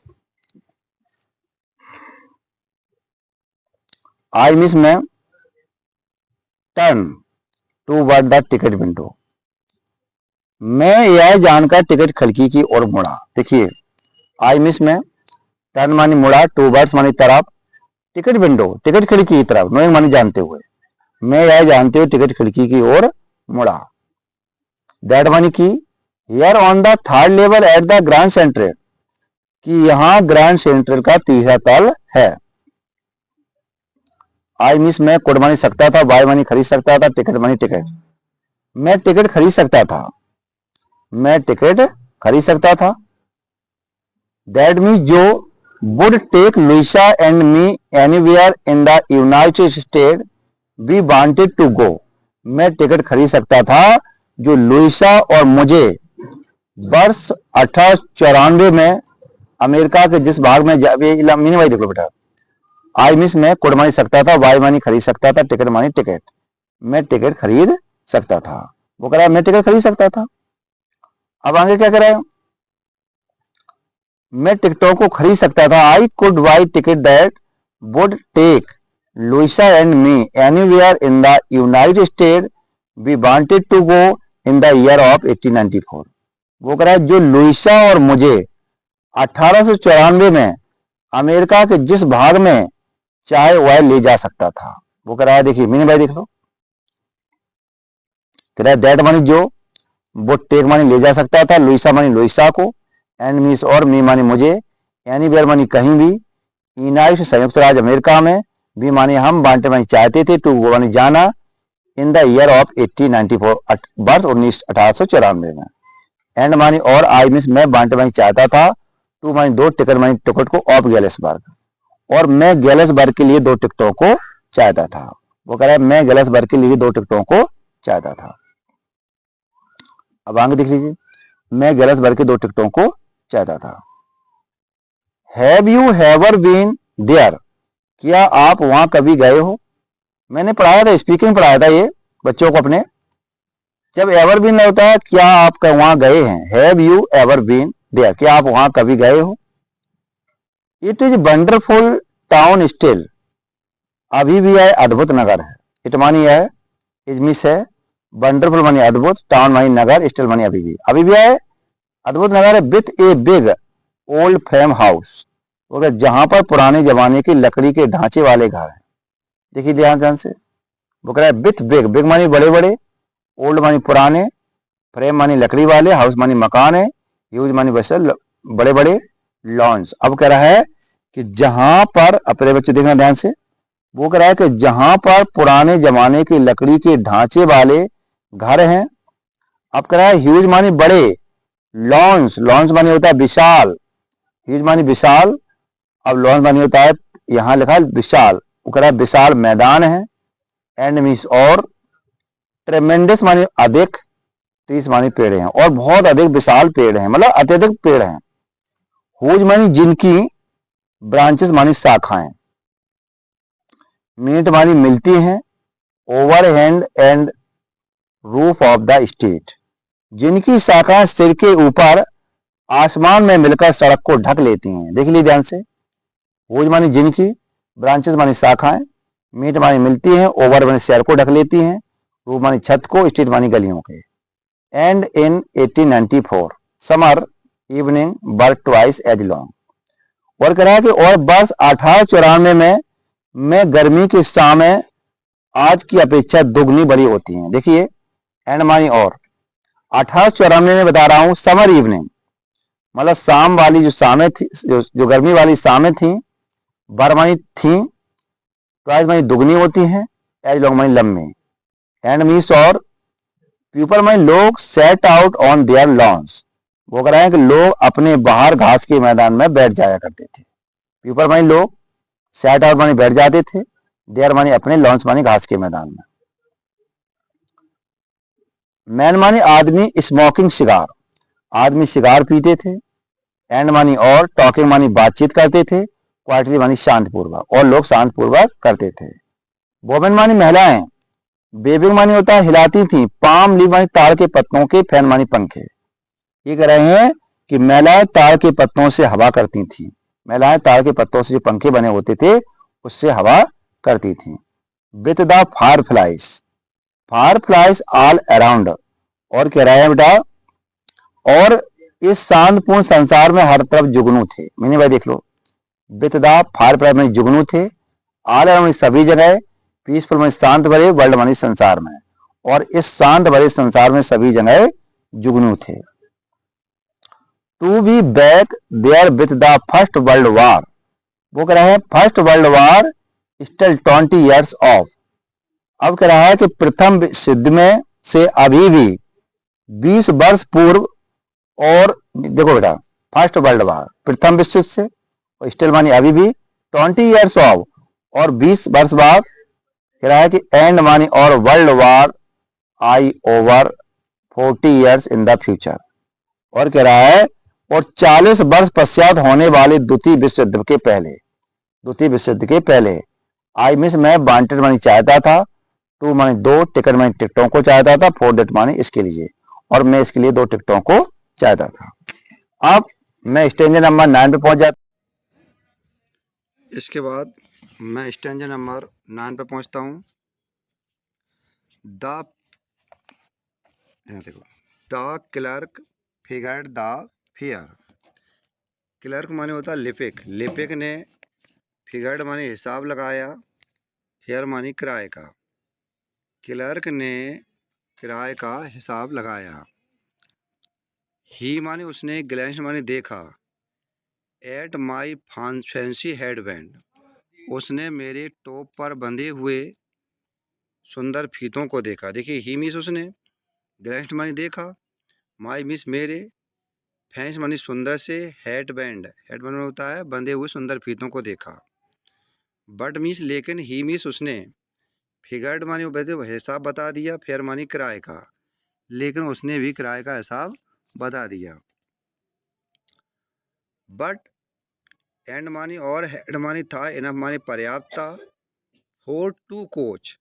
आई मिस में turn toward the ticket window, मैं यह जानकर टिकट खिड़की की ओर मुड़ा। देखिए आई मिस में टर्न मानी मुड़ा, टू वर्ड्स मानी तरफ, टिकट विंडो टिकट खिड़की की तरफ, नोइंग मानी जानते हुए, मैं यह जानते हुए टिकट खिड़की की ओर मुड़ा। दैट मानी की here on the third level at the grand central, कि यहां ग्रैंड सेंट्रल का तीसरा तल है। आई मिस में कुड मानी सकता था, बाय मानी खरीद सकता था, टिकट मानी टिकट, मैं टिकट खरीद सकता था, मैं टिकट खरीद सकता था। दैट मीन्स जो would take Luisa and me anywhere in the United States we wanted to go, मैं टिकट खरीद सकता था जो लुइसा और मुझे वर्ष 1894 में अमेरिका के जिस भाग में मीनी वाई देख लो बेटा। आई मिस में कुड मानी सकता था, वाई मानी खरीद सकता था, टिकट मानी टिकट, मैं टिकट खरीद सकता था। वो कह रहा है मैं टिकट खरीद सकता था। अब आगे क्या कर रहा है, मैं टिकटों को खरीद सकता था। I could buy ticket that would take Louisa and me anywhere in the united state we wanted to go in the year of 1894। वो कह रहा है जो लुइसा और मुझे 1894 में अमेरिका के जिस भाग में चाहे वह ले जा सकता था। वो कह रहा है, देखिए मीनी भाई देख लो, कह रहा है दैट मानी जो, वो टेक मानी ले जा सकता था, लुइसा मानी लुइसा को, एंड मीस और मी मानी मुझे, एनीवेयर मानी कहीं भी, यूनाइटेड संयुक्त राज्य अमेरिका में, भी मानी हम, बांटे मानी चाहते थे, टू मानी जाना, इन द ईयर ऑफ 1894 वर्ष 1894 में, एंड मानी और आई मीस मैं, बांटे मानी चाहता था, टू मानी दो, टिकट मानी टिकट को, ऑफ गैलेसबर्ग, और मैं गैलेसबर्ग के लिए 2 टिकटों को चाहता था। वो कह रहा है मैं गैलेसबर्ग के लिए 2 टिकटों को चाहता था। अब आगे देख लीजिए, मैं गैलेसबर्ग के 2 टिकटों को चाहता था। हैव यू हैवर बीन देयर, क्या आप वहां कभी गए हो। मैंने पढ़ाया था, स्पीकिंग पढ़ाया था ये बच्चों को अपने। जब एवर बीन होता है, क्या आप वहां गए हैं, have you ever been there, क्या आप वहां कभी गए हो। It is wonderful town still, अभी भी है अद्भुत नगर है। इट मानी है, इज मिस है, वंडरफुल मानी अद्भुत, टाउन मानी नगर, स्टिल मानी अभी भी है अद्भुत नगर है। With a big old frame house, जहां पर पुराने जमाने की लकड़ी के ढांचे वाले घर हैं। देखिए ध्यान से, वो कह रहा है विथ बिग, बिग मानी बड़े बड़े, ओल्ड मानी पुराने, फ्रेम मानी लकड़ी वाले, हाउस मानी मकान है, यूज मानी वैसे बड़े बड़े लॉन्स। अब कह रहा है कि जहां पर, अपने बच्चे देखना ध्यान से, वो कह रहा है कि जहां पर पुराने जमाने की लकड़ी के ढांचे वाले घर हैं। अब कह रहा है ह्यूज मानी बड़े, लॉन्स, लॉन्स मानी होता है विशाल, ह्यूज मानी विशाल, अब लॉन्स मानी होता है, यहां लिखा है विशाल। वो कह रहा है विशाल मैदान है, एंड मीन्स और, ट्रेमेंडस मानी अधिक, ट्रीज मानी पेड़ हैं, और बहुत अधिक विशाल पेड़ हैं, मतलब अत्यधिक पेड़ हैं। हुज मानी जिनकी, ब्रांचेस मानी शाखाएं, मीट मानी मिलती हैं, over hand and roof of the state, जिनकी शाखाएं सिर के ऊपर आसमान में मिलकर सड़क को ढक लेती हैं। देख लीजिए ध्यान से, वोज मानी जिनकी, ब्रांचेस मानी शाखाएं, मीट मानी मिलती हैं, ओवर मानी शहर को ढक लेती हैं, रूफ मानी छत को, स्ट्रीट मानी गलियों के। And in 1894 summer evening were twice as long. और कह रहा है कि और वर्ष 1894 में गर्मी की शामें आज की अपेक्षा दुगनी बड़ी होती हैं। देखिए एंड मानी और 1894 में बता रहा हूं, समर इवनिंग मतलब शाम वाली जो शामें थी, जो गर्मी वाली शामें थी, वर मानी थी, ट्वाइस मानी दुगनी होती हैं, एज लॉन्ग मानी लंबे, एंड मीन्स और पीपल मानी लोग set out on their lawns. वो कह रहे हैं कि लोग अपने बाहर घास के मैदान में बैठ जाया करते थे। पीपल मानी लोग, सेट आउट मानी बैठ जाते थे, देयर मानी अपने, लॉन्स मानी घास के मैदान में। मैन मानी आदमी, स्मोकिंग सिगार, आदमी सिगार पीते थे, एंड मानी और, टॉकिंग मानी बातचीत करते थे, क्वाइटली मानी शांतपूर्वक, और लोग शांतपूर्वक करते थे। वोमेन मानी महिलाएं, बेबिंग मानी होता है हिलाती थी, पाम लीव मानी ताड़ के पत्तों के, फैन मानी पंखे। ये कह रहे हैं कि महिलाएं ताड़ के पत्तों से हवा करती थी, महिलाएं ताड़ के पत्तों से जो पंखे बने होते थे उससे हवा करती थी। With the fire flies all around, और कह रहे हैं बेटा और इस शांतपूर्ण संसार में हर तरफ जुगनू थे। मैंने भाई देख लो, विथ द फायर फ्लाइज में जुगनू थे, ऑल अराउंड सभी जगह, पीसफुल में शांत भरे, वर्ल्ड मानी संसार में, और इस शांत भरे संसार में सभी जगह जुगनू थे। To be back there with the first world war, वो कह रहा है first world war still 20 years off. अब कह रहा है कि प्रथम विश्व युद्ध में से अभी भी 20 वर्ष पूर्व, और देखो बेटा फर्स्ट वर्ल्ड वॉर प्रथम विश्व युद्ध से, और स्टिल मानी अभी भी, 20 years ऑफ और 20 वर्ष बाद, कह रहा है कि एंड मानी और world war I over 40 years in the future. और कह रहा है और 40 वर्ष पश्चात होने वाले द्वितीय विश्व युद्ध के पहले, द्वितीय विश्व युद्ध के पहले, आई मिस मैं वांटेड मानी चाहता था, टू मानी दो, टिकट मानी टिकटों को चाहता था, फॉर दैट मानी इसके लिए, और मैं इसके लिए 2 टिकटों को चाहता था। अब मैं स्टेंजर नंबर 9 पे पहुंच जाता, इसके बाद मैं स्टेंजर नंबर 9 पे पहुंचता हूं। देखो, the clerk figured the fair. Clerk माने होता है लिपिक, लिपिक ने फिगर्ड माने हिसाब लगाया, फेयर मानी किराए का, क्लर्क ने किराए का हिसाब लगाया। ही माने उसने, ग्लैंस माने देखा, एट माई फैंसी हेडबैंड, उसने मेरे टॉप पर बंधे हुए सुंदर फीतों को देखा। देखिए ही मीस उसने, ग्लैंस माने देखा, माई मीस मेरे, फैंस मानी सुंदर से, हेडबैंड, हेडबैंड में होता है बंधे हुए सुंदर फीतों को देखा। बट मीस लेकिन, ही मीस उसने, फिगर्ड मानी वो हिसाब बता दिया, फेयर मानी किराए का, लेकिन उसने भी किराए का हिसाब बता दिया। बट एंड मानी और, हेड मानी था, इनफ मानी पर्याप्त था, फॉर 2 कोच,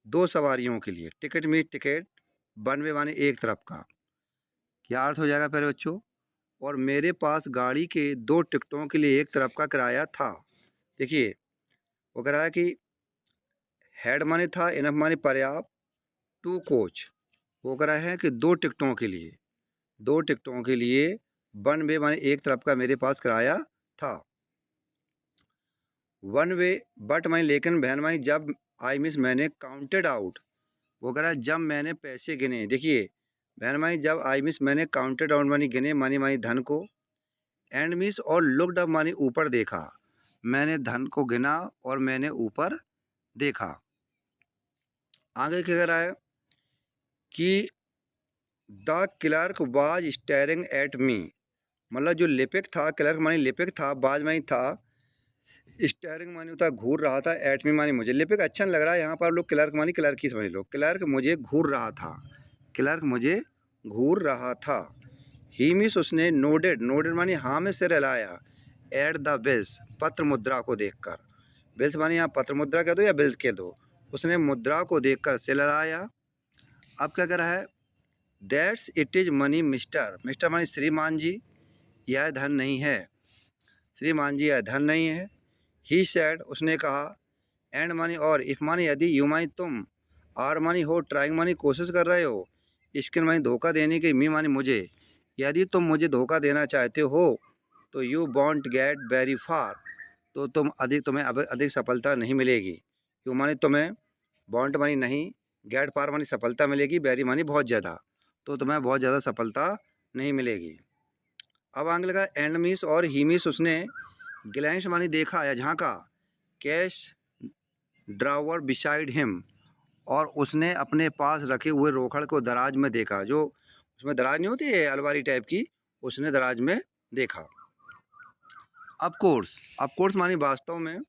2 सवारियों के लिए, टिकट में टिकट, वन वे मानी एक तरफ का। क्या अर्थ हो जाएगा प्यारे बच्चों, और मेरे पास गाड़ी के 2 टिकटों के लिए एक तरफ का किराया था। देखिए वो कह रहा है कि हेड माने था, इनफ माने पर्याप्त, 2 कोच, वो कह रहा है कि 2 टिकटों के लिए, 2 टिकटों के लिए, वन वे माने एक तरफ का मेरे पास किराया था। वन वे बट मानी लेकिन, बहन मानी जब, आई मिस मैंने काउंटेड आउट, वो कह रहा है जब मैंने पैसे गिने। देखिए बहन मानी जब, आई मिस मैंने काउंटेड आउट मानी गिने, मानी धन को, एंड मिस और लुकड अप मानी ऊपर देखा, मैंने धन को गिना और मैंने ऊपर देखा। आगे क्या कह रहा है कि the clerk was staring at me, मतलब जो लिपिक था, क्लर्क मानी लिपिक था, बाज मानी था, स्टेयरिंग मानी होता घूर रहा था, एट मी मानी मुझे, लिपिक अच्छा नहीं लग रहा है, यहाँ पर आप लोग क्लर्क मानी क्लर्क ही समझ लो, क्लर्क मुझे घूर रहा था, क्लर्क मुझे घूर रहा था। ही मिस उसने, नोडेड, नोडेड मानी हाँ में सिर हिलाया, एट द बिल्स, पत्र मुद्रा को देखकर, बिल्स मानी यहाँ पत्र मुद्रा कह दो या बिल्स कह दो, उसने मुद्रा को देखकर सिर हिलाया। अब क्या कर रहा है that's it is money mister, mister मानी श्रीमान जी, यह धन नहीं है, श्रीमान जी यह धन नहीं है। ही सेड, उसने कहा। एंड मानी और, इफ मानी यदि, यू मानी तुम, आर मानी हो, ट्राइंग मानी कोशिश कर रहे हो, स्किन मानी धोखा देने की, मी मानी मुझे, यदि तुम मुझे धोखा देना चाहते हो तो you want get very far, तो तुम्हें अब अधिक सफलता नहीं मिलेगी। यू मानी तुम्हें, वॉन्ट मानी नहीं, गेट फार मानी सफलता मिलेगी, वेरी मानी बहुत ज़्यादा, तो तुम्हें बहुत ज़्यादा सफलता नहीं मिलेगी। अब आगे लगा एंड मीस और, ही मीस उसने, ग्लैंस मानी देखा या झांका, कैश ड्रावर बिसाइड हिम, और उसने अपने पास रखे हुए रोकड़ को दराज में देखा, जो उसमें दराज नहीं होती है अलमारी टाइप की, उसने दराज में देखा। ऑफ कोर्स मानी वास्तव में,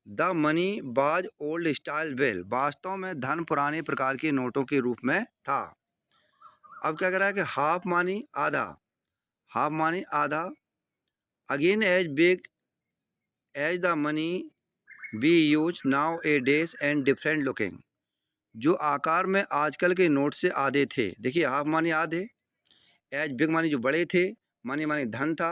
द मनी बाज ओल्ड स्टाइल बिल, वास्तव में धन पुराने प्रकार के नोटों के रूप में था। अब क्या कर रहा है कि हाफ मानी आधा, हाफ मानी आधा, again as big as the money be use nowadays and different looking, जो आकार में आजकल के नोट से आधे थे। देखिए हाफ मानी आधे, एज बिग मानी जो बड़े थे, मानी मानी धन था,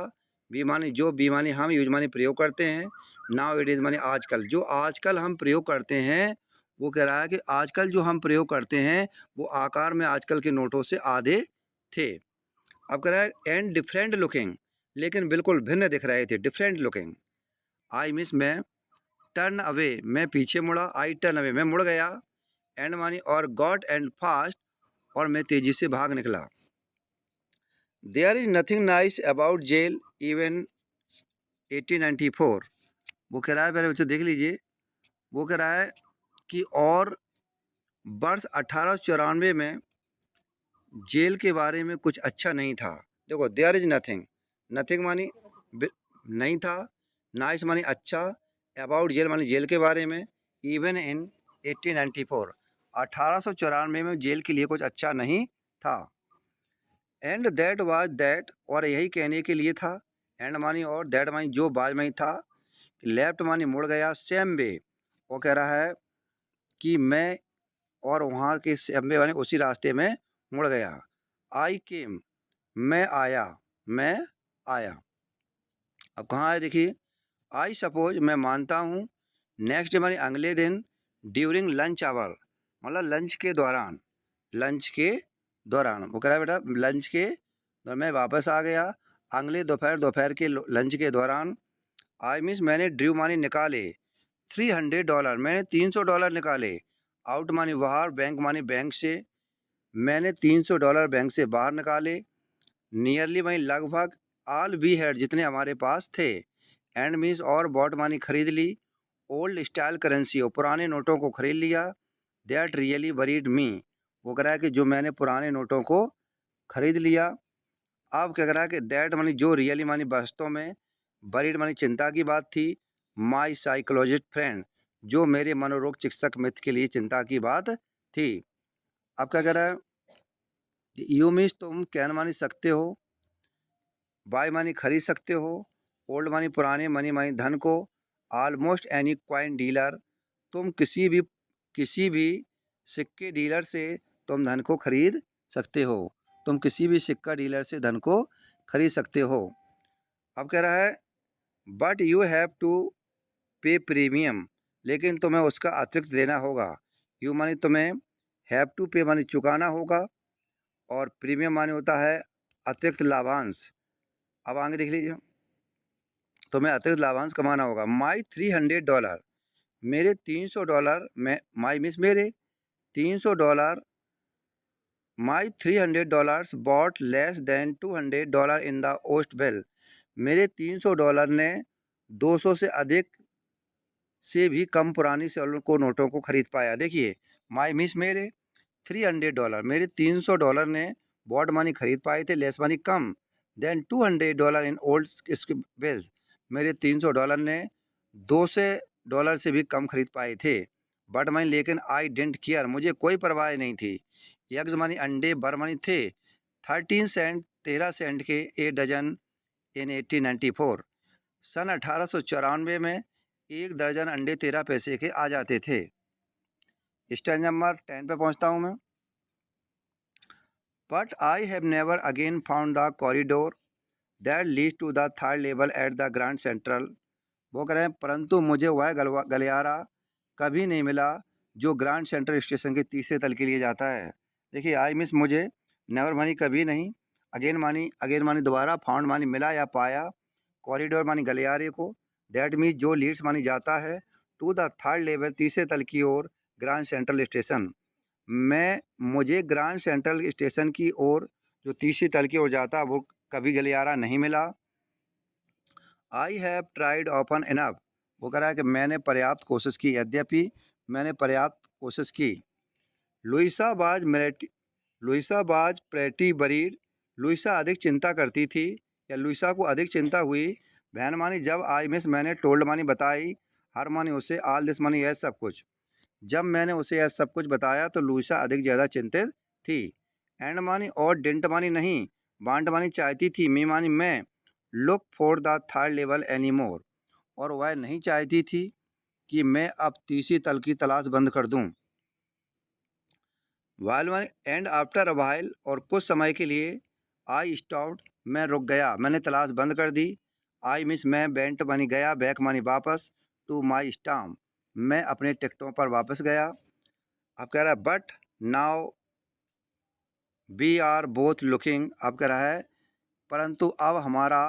बी मानी जो, बी मानी हम, यूज मानी प्रयोग करते हैं, नाउ इट इज़ मानी आजकल, जो आजकल हम प्रयोग करते हैं, वो कह रहा है कि आजकल जो हम प्रयोग करते हैं वो आकार में आजकल के नोटों से आधे थे। अब कह रहा है एंड डिफरेंट लुकिंग, लेकिन बिल्कुल भिन्न दिख रहे थे, डिफरेंट लुकिंग। आई मिस, मैं, टर्न अवे, मैं पीछे मुड़ा, आई टर्न अवे, मैं मुड़ गया, एंड मानी और, गॉट एंड फास्ट, और मैं तेज़ी से भाग निकला। There is nothing nice about jail even 1894, वो कह रहा है, मेरे बच्चों देख लीजिए, वो कह रहा है कि और वर्ष 1894 में जेल के बारे में कुछ अच्छा नहीं था। देखो देयर इज़ नथिंग, नथिंग मानी नहीं था, नाइस मानी अच्छा, अबाउट जेल मानी जेल के बारे में, इवन इन 1894, 1894 में जेल के लिए कुछ अच्छा नहीं था। एंड दैट वाज दैट, और यही कहने के लिए था, एंड मानी और, दैट मानी जो, बाद में था, लेफ्ट मानी मुड़ गया, सेम वे, वो कह रहा है कि मैं, और वहाँ के सेम वे मानी उसी रास्ते में मुड़ गया। आई केम, मैं आया, मैं आया। अब कहाँ है देखिए, आई सपोज, मैं मानता हूँ, नेक्स्ट डे मानी अगले दिन, ड्यूरिंग लंच आवर, मतलब लंच के दौरान, लंच के दौरान, वो कह रहा है बेटा लंच के दौरान मैं वापस आ गया, अगले दोपहर के लंच के दौरान। आई मीन्स मैंने, ड्रू मानी निकाले, $300, मैंने $300 निकाले, आउट मानी बाहर, बैंक मानी बैंक से, मैंने $300 बैंक से बाहर निकाले, नियरली मानी लगभग, ऑल वी हैड जितने हमारे पास थे, एंड मीन्स और, बॉट मानी खरीद ली, ओल्ड स्टाइल करेंसी, पुराने नोटों को खरीद लिया, दैट रियली वरीड मी, वो कह रहा है कि जो मैंने पुराने नोटों को खरीद लिया। अब क्या कह रहा है कि दैट मानी जो, रियली मानी वास्तव में, वरीड मानी चिंता की बात थी, माई साइकोलॉजिस्ट फ्रेंड, जो मेरे मनोरोग चिकित्सक मित्र के लिए चिंता की बात थी। अब क्या कह रहा है, यू मीन्स तुम, कैन मानी सकते हो, बाय मानी खरीद सकते हो, ओल्ड मानी पुराने, मनी मानी धन को, ऑलमोस्ट एनी क्वाइन डीलर, तुम किसी भी सिक्के डीलर से तुम धन को खरीद सकते हो, तुम किसी भी सिक्का डीलर से धन को खरीद सकते हो। अब कह रहा है बट यू हैव टू पे प्रीमियम, लेकिन तुम्हें उसका अतिरिक्त देना होगा। यू मानी तुम्हें, हैव टू पे मानी चुकाना होगा, और प्रीमियम माने होता है अतिरिक्त लाभांश। अब आगे देख लीजिए, तुम्हें अतिरिक्त लाभांश कमाना होगा। माई $300, मेरे $300 में, माई मिस मेरे $300, my $300 bought less than $200 in the ओस्ट बिल, मेरे $300 ने 200 से अधिक से भी कम पुरानी सैलून को नोटों को खरीद पाया। देखिए माई मिस मेरे $300, मेरे $300 ने बॉट मनी खरीद पाए थे, लेस मनी कम, देन $200 इन ओल्ड बिल्स, मेरे $300 ने $200 से भी कम खरीद पाए थे। बट मनी, लेकिन आई डेंट केयर, मुझे कोई परवाह नहीं थी। एग्स मनी अंडे बर मनी थे 13 सेंट 13 सेंट के 1 डजन इन 1894, सन 1894 में 1 दर्जन अंडे 13 पैसे के आ जाते थे। स्टेज नंबर 10 पे पहुंचता हूं मैं। But I have never again found the corridor that lead to the third level at the grand central. वो कह रहे हैं परंतु मुझे वह गलियारा कभी नहीं मिला जो ग्रैंड सेंट्रल स्टेशन के तीसरे तल के लिए जाता है। देखिए आई मिस मुझे, नेवर मानी कभी नहीं, अगेन मानी दोबारा, फाउंड मानी मिला या पाया, कॉरिडोर मानी गलियारे को, दैट मीन्स जो लीड्स मानी जाता है, टू द थर्ड लेवल तीसरे तल की ओर, ग्रैंड सेंट्रल स्टेशन। मुझे ग्रैंड सेंट्रल स्टेशन की ओर जो तीसरी तल की ओर जाता वो कभी गलियारा नहीं मिला। I have tried often enough. वो कह रहा है कि मैंने पर्याप्त कोशिश की, यद्यपि मैंने पर्याप्त कोशिश की। लुइसा बाज प्रेटी बरीड। लुइसा अधिक चिंता करती थी या लुइसा को अधिक चिंता हुई। बहन मानी जब आई मिस मैंने टोल्ड मानी बताई, हर मानी उसे, ऑल दिस मानी यह सब कुछ। जब मैंने उसे यह सब कुछ बताया तो लुइसा अधिक ज़्यादा चिंतित थी। एंड मानी और, डिंट मानी नहीं, वांट मानी चाहती थी, मी मानी मैं, look for the third level any more, और वह नहीं चाहती थी कि मैं अब तीसरी तल की तलाश बंद कर दूं। वाइल मानी एंड आफ्टर अ वाइल, और कुछ समय के लिए, आई स्टॉप्ड मैं रुक गया, मैंने तलाश बंद कर दी। आई मिस मैं, बेंट मानी गया, बैक मानी वापस, टू माई स्टाम्प मैं अपने टिकटों पर वापस गया। अब कह रहा है but now we are both looking. अब कह रहा है परंतु अब हमारा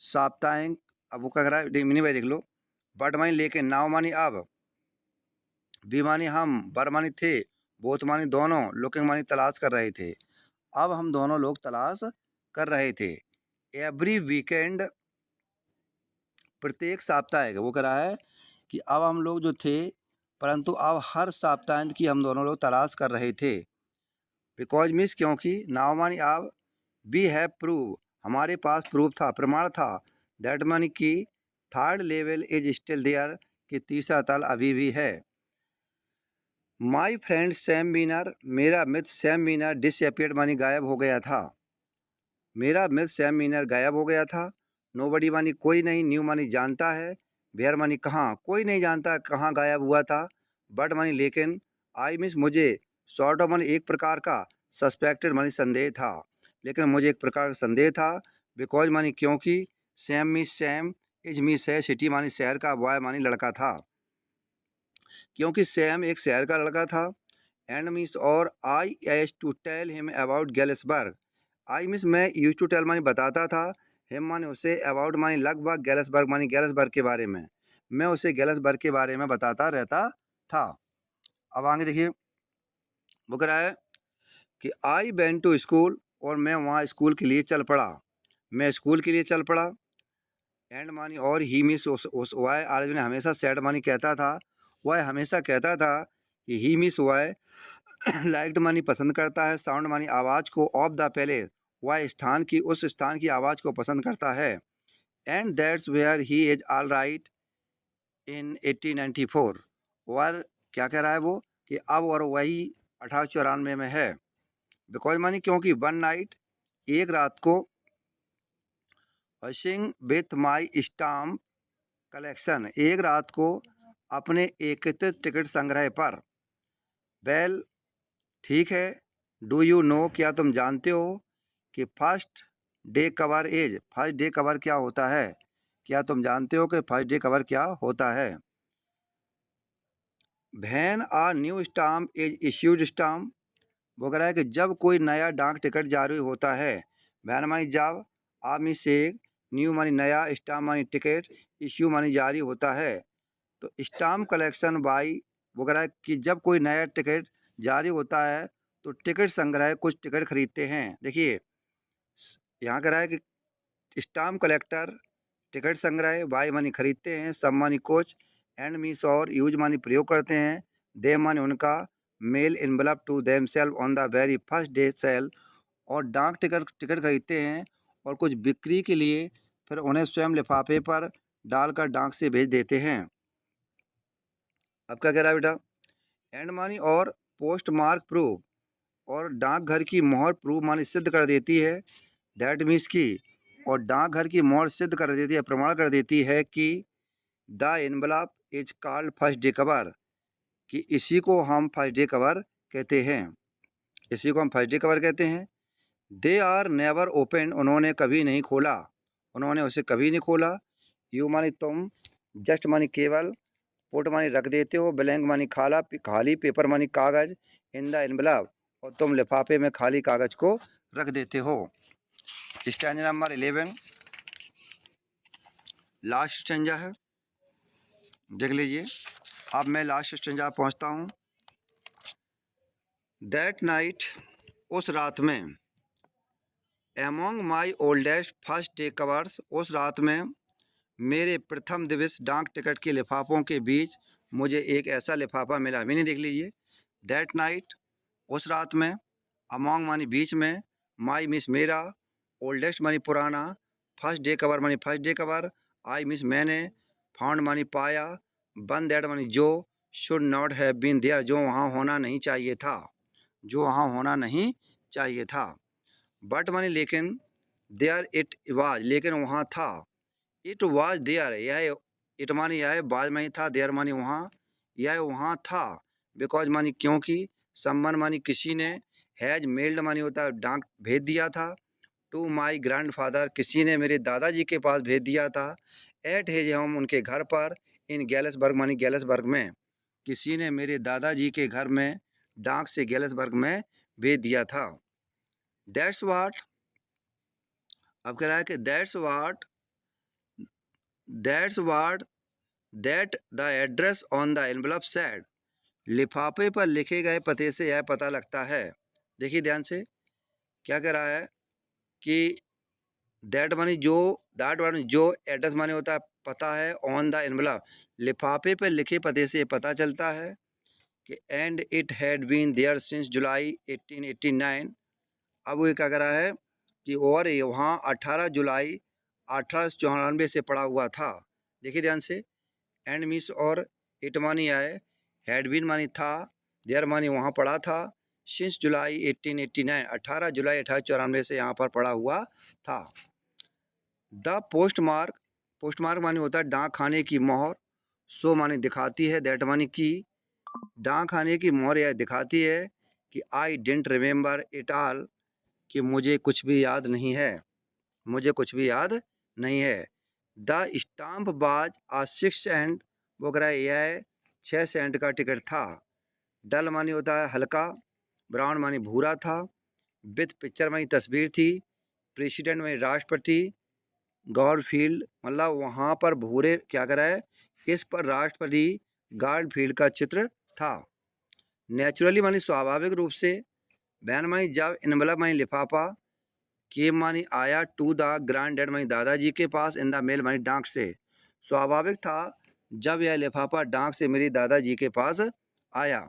साप्ताहिक, अब वो कह रहा है मिनी भाई देख लो, बट मानी लेकिन, नाव मानी अब, बी मानी हम, बर मानी थे, बोथ मानी दोनों, लुकिंग मानी तलाश कर रहे थे। अब हम दोनों लोग तलाश कर रहे थे। एवरी वीकेंड, प्रत्येक साप्ताहिक, वो कह रहा है कि अब हम लोग जो थे, परंतु अब हर साप्ताहिक की हम दोनों लोग तलाश कर रहे थे। बिकॉज मीन्स क्योंकि, नाव मानी अब, वी हैव प्रूव हमारे पास प्रूफ था, प्रमाण था, दैट मानी कि third level is still there कि तीसरा तल अभी भी है। माई फ्रेंड सैम मीनर, मेरा मित्र सैम मीनर, डिसअपियर्ड मानी गायब हो गया था, मेरा मित्र सैम मीनर गायब हो गया था। नोबडी मानी कोई नहीं, न्यू मानी जानता है, वेयर मानी कहाँ, कोई नहीं जानता कहाँ गायब हुआ था, बट मानी लेकिन, आई मिस मुझे, सॉर्ट ऑफ मानी एक प्रकार का, सस्पेक्टेड मानी संदेह था, लेकिन मुझे एक प्रकार का संदेह था, बिकॉज मानी क्योंकि, Sam miss Sam, is me शहर, सिटी मानी शहर का, बॉय मानी लड़का था, क्योंकि सैम एक शहर का लड़का था। एंड मिस और, I as to tell him about Galesburg. I miss मैं यूज टू टेल मानी बताता था, हिम मानी उसे, अबाउट मानी लगभग, गैलिसबर्ग मानी गैलिसबर्ग के बारे में, मैं उसे गैलिसबर्ग के बारे में बताता रहता था। अब आगे देखिए, वो कह रहा है कि आई वेंट टू स्कूल, और मैं वहाँ स्कूल के लिए चल पड़ा, मैं स्कूल के लिए चल पड़ा। एंड मानी और, ही मिस उस वाई आरज ने हमेशा सैड मानी कहता था, वह हमेशा कहता था कि ही मिस वाई लाइक्ड मानी पसंद करता है, साउंड मानी आवाज़ को, ऑफ द पैलेस वह स्थान की, उस स्थान की आवाज़ को पसंद करता है। And that's where he is all right in 1894। और क्या कह रहा है वो कि अब और वही 1894 में है। बिकॉज मानी क्योंकि, वन नाइट एक रात को, washing with my stamp collection एक रात को अपने एकत्रित टिकट संग्रह पर। वेल ठीक है, डू यू नो क्या तुम जानते हो कि first day cover is, first day cover क्या होता है, क्या तुम जानते हो कि फर्स्ट डे कवर क्या होता है। When a new stamp is issued stamp, वो कह रहा है कि जब कोई नया डाक टिकट जारी होता है, व्हेन मानी जब, आ मी से, न्यू मानी नया, स्टाम्प मानी टिकट, इश्यू मानी जारी होता है। तो स्टाम्प कलेक्शन बाई, वो कह रहा है कि जब कोई नया टिकट जारी होता है तो टिकट संग्रह कुछ टिकट खरीदते हैं। देखिए यहाँ कह रहा है कि स्टाम्प कलेक्टर टिकट संग्रह, बाई मानी खरीदते हैं, सब मानी कुछ, एंड मीस और, यूज मानी प्रयोग करते हैं, दे मानी उनका, mail envelope to them self on the very first day sale, और डाक टिकट खरीदते हैं और कुछ बिक्री के लिए फिर उन्हें स्वयं लिफाफे पर डालकर डाक से भेज देते हैं। अब क्या कह रहा है बेटा, एंड मानी और, पोस्ट मार्क प्रूफ, और डाकघर की मोहर प्रूफ मानी सिद्ध कर देती है, दैट मीन्स की, और डाकघर की मोहर सिद्ध कर देती है, प्रमाण कर देती है कि the envelope is called first day cover, कि इसी को हम फर्स्ट डे कवर कहते हैं, इसी को हम फर्स्ट डे कवर कहते हैं। दे आर नेवर ओपन, उन्होंने कभी नहीं खोला, उन्होंने उसे कभी नहीं खोला। यू मानी तुम, जस्ट मानी केवल, पुट मानी रख देते हो, ब्लैंक मानी खाली, पेपर मानी कागज, इन द एनवलप, और तुम लिफाफे में खाली कागज को रख देते हो। स्टैंजा नंबर 11 लास्ट स्टैंजा है, देख लीजिए। अब मैं लास्ट स्टैंजा पहुंचता हूं। दैट नाइट, उस रात में, एमोंग माई ओल्डेस्ट फर्स्ट डे कवर्स, उस रात में मेरे प्रथम दिवस डाक टिकट के लिफाफों के बीच मुझे एक ऐसा लिफाफा मिला। मैंने देख लीजिए, दैट नाइट, उस रात में, अमोंग मानी बीच में, माई मिस मेरा, ओल्डेस्ट मानी पुराना, फर्स्ट डे कवर मानी first day cover, I means मैंने, फाउंड मानी पाया, वन दैट मानी जो, should not have been there, जो वहाँ होना नहीं चाहिए था, जो वहाँ होना नहीं चाहिए था। बट मानी लेकिन, देयर इट वाज, लेकिन वहाँ था, इट वाज देयर, यह इट मानी यह, बाज मानी था, देयर मानी वहाँ, यह वहाँ था, बिकॉज मानी क्योंकि, समवन मानी किसी ने, हैज मेल्ड मानी होता है डाक भेज दिया था, टू माई ग्रैंडफादर, किसी ने मेरे दादाजी के पास भेज दिया था, एट हिज होम, उनके घर पर, इन गैलेसबर्ग मानी गैलेसबर्ग में, किसी ने मेरे दादाजी के घर में डाक से गैलेसबर्ग में भेज दिया था। दैट्स वाट, अब कह रहा है कि that's watt that the address on the envelope said, लिफाफे पर लिखे गए पते से यह पता लगता है। देखिए ध्यान से, क्या कह रहा है कि दैट मानी जो, दैट मानी जो, एड्रेस माने होता है पता है, ऑन द एनवलप, लिफाफे पर लिखे पते से पता चलता है कि, and it had been there since July 1889। अब वो क्या कह रहा है कि और ये वहाँ 18 जुलाई 1894 से पड़ा हुआ था। देखिए ध्यान से, एंड मिस और, इट मानी आए, हैड बीन मानी था, देयर मानी वहाँ पड़ा था, सिंस जुलाई 1889, 18 जुलाई 1894 से यहाँ पर पड़ा हुआ था। द पोस्टमार्क, पोस्टमार्क मानी होता है डाक खाने की मोहर, सो मानी दिखाती है, दैट मानी की, डाक खाने की मोहर यह दिखाती है कि, I didn't remember it all, कि मुझे कुछ भी याद नहीं है, मुझे कुछ भी याद नहीं है। द स्टाम्प बाज आ 6 सेंट, वो कह रहा है यह 6 सेंट का टिकट था। डल मानी होता है हल्का, ब्राउन मानी भूरा था, विथ पिक्चर मानी तस्वीर थी, प्रेसिडेंट मानी राष्ट्रपति, गॉडफील्ड मतलब वहाँ पर भूरे, क्या कह रहा है, इस पर राष्ट्रपति गॉडफील्ड का चित्र था। नेचुरली मानी स्वाभाविक रूप से, बैन मानी जब, एनवलप मानी लिफाफा, केम मानी आया, टू द ग्रैंड डैड मानी दादाजी के पास, इन द मेल मानी डाक से, स्वाभाविक था जब यह लिफाफा डाक से मेरे दादाजी के पास आया।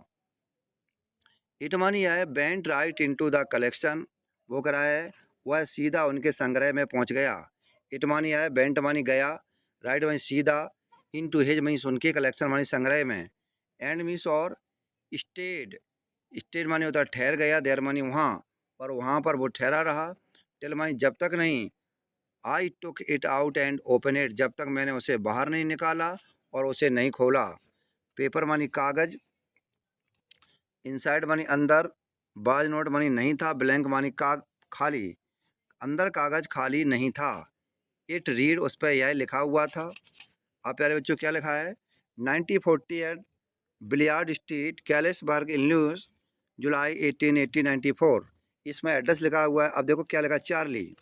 इट मानी आया, bent right into the collection, वो कह रहा है वह सीधा उनके संग्रह में पहुंच गया। इट मानी आया, बेंट मानी गया, राइट मानी सीधा, इनटू हिज मानी उनके कलेक्शन मानी संग्रह में, एंड मिस और, स्टेड, स्टेड मानी होता है ठहर गया, देयर मानी वहाँ, और वहाँ पर वो ठहरा रहा, टिल मानी जब तक नहीं, I took it out and open it, जब तक मैंने उसे बाहर नहीं निकाला और उसे नहीं खोला। पेपर मानी कागज, इनसाइड मानी अंदर, बाज नोट मानी नहीं था, ब्लैंक मानी खाली, अंदर कागज खाली नहीं था। इट रीड, उस पर यह लिखा हुआ था। अब प्यारे बच्चों क्या लिखा है, 1948 बिलियार्ड स्ट्रीट, कैलिसबर्ग, इलिनॉइस, जुलाई 1894, इसमें एड्रेस लिखा हुआ है। अब देखो क्या लिखा है, चार्ली,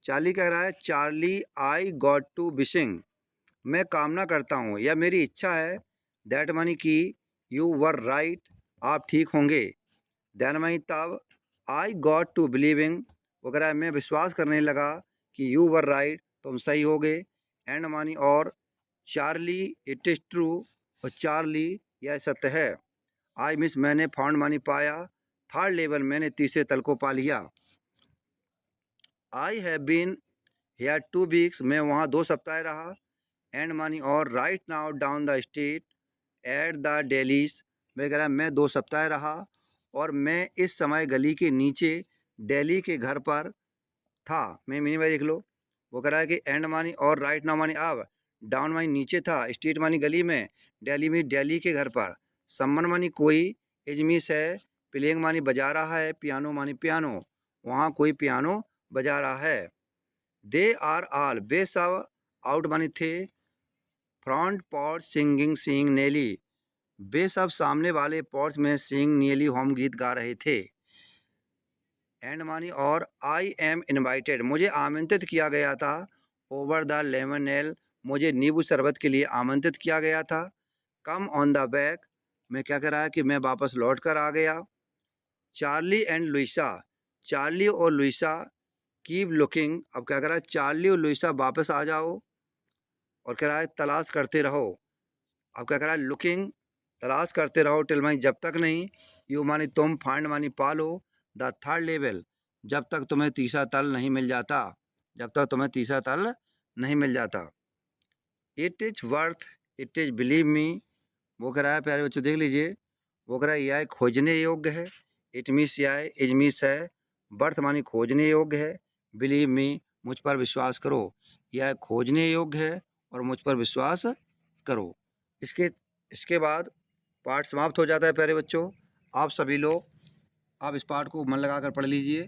चार्ली कह रहा है, Charlie I got to wishing, मैं कामना करता हूँ या मेरी इच्छा है, दैट मानी की, यू वर राइट, आप ठीक होंगे, दैन मानी तब, आई गॉट टू बिलीविंग, वो कह रहा है मैं विश्वास करने लगा कि, यू वर राइट, तुम सही होगे, एंड मानी और, चार्ली इट इज़ ट्रू, और चार्ली यह सत्य है, आई मिस मैंने, फाउंड मानी पाया, थर्ड लेवल मैंने तीसरे तल को पा लिया, I have been here 2 weeks, मैं वहाँ 2 सप्ताह रहा, एंड मानी और, right now down the street at the delis, मैं कह रहा मैं 2 सप्ताह रहा और मैं इस समय गली के नीचे दिल्ली के घर पर था। मैं मीनी भाई देख लो, वो कह रहा है कि एंड मानी और, राइट नाउ मानी अब, डाउन मानी नीचे था, स्ट्रीट मानी गली में, दिल्ली में दिल्ली के घर पर, सम्मन मानी कोई, इजमिस है, प्लेइंग मानी बजा रहा है, पियानो मानी पियानो, वहाँ कोई पियानो बजा रहा है। दे आर ऑल, वे सब आउट माने थे, फ्रंट पॉट सिंगिंग नेली, वे सब सामने वाले पॉट्स में सिंग नियरली होम गीत गा रहे थे। एंड मानी और आई एम इनवाइटेड, मुझे आमंत्रित किया गया था। ओवर द लेमन एल, मुझे नींबू शरबत के लिए आमंत्रित किया गया था। कम ऑन द बैक, मैं क्या कर रहा है कि मैं वापस लौट कर आ गया। चार्ली एंड लुइसा, चार्ली और लुइसा कीप लुकिंग, अब क्या कर रहा है, चार्ली और लुइसा वापस आ जाओ, और कह रहा है तलाश करते रहो। अब क्या कर रहा है, लुकिंग, तलाश करते रहो, टिल मानी जब तक नहीं, यू मानी तुम, फाइंड मानी पालो, द थर्ड लेवल, जब तक तुम्हें तीसरा तल नहीं मिल जाता, जब तक तुम्हें तीसरा तल नहीं मिल जाता। It is worth, it is believe me, वो कह रहा है प्यारे बच्चों देख लीजिए, वो कह रहा है यह खोजने योग्य है, इट मीस यह, इज मीस है, वर्थ मानी खोजने योग्य है, बिलीव मी मुझ पर विश्वास करो, यह खोजने योग्य है और मुझ पर विश्वास करो। इसके बाद पाठ समाप्त हो जाता है प्यारे बच्चों। आप सभी लोग आप इस पाठ को मन लगाकर पढ़ लीजिए।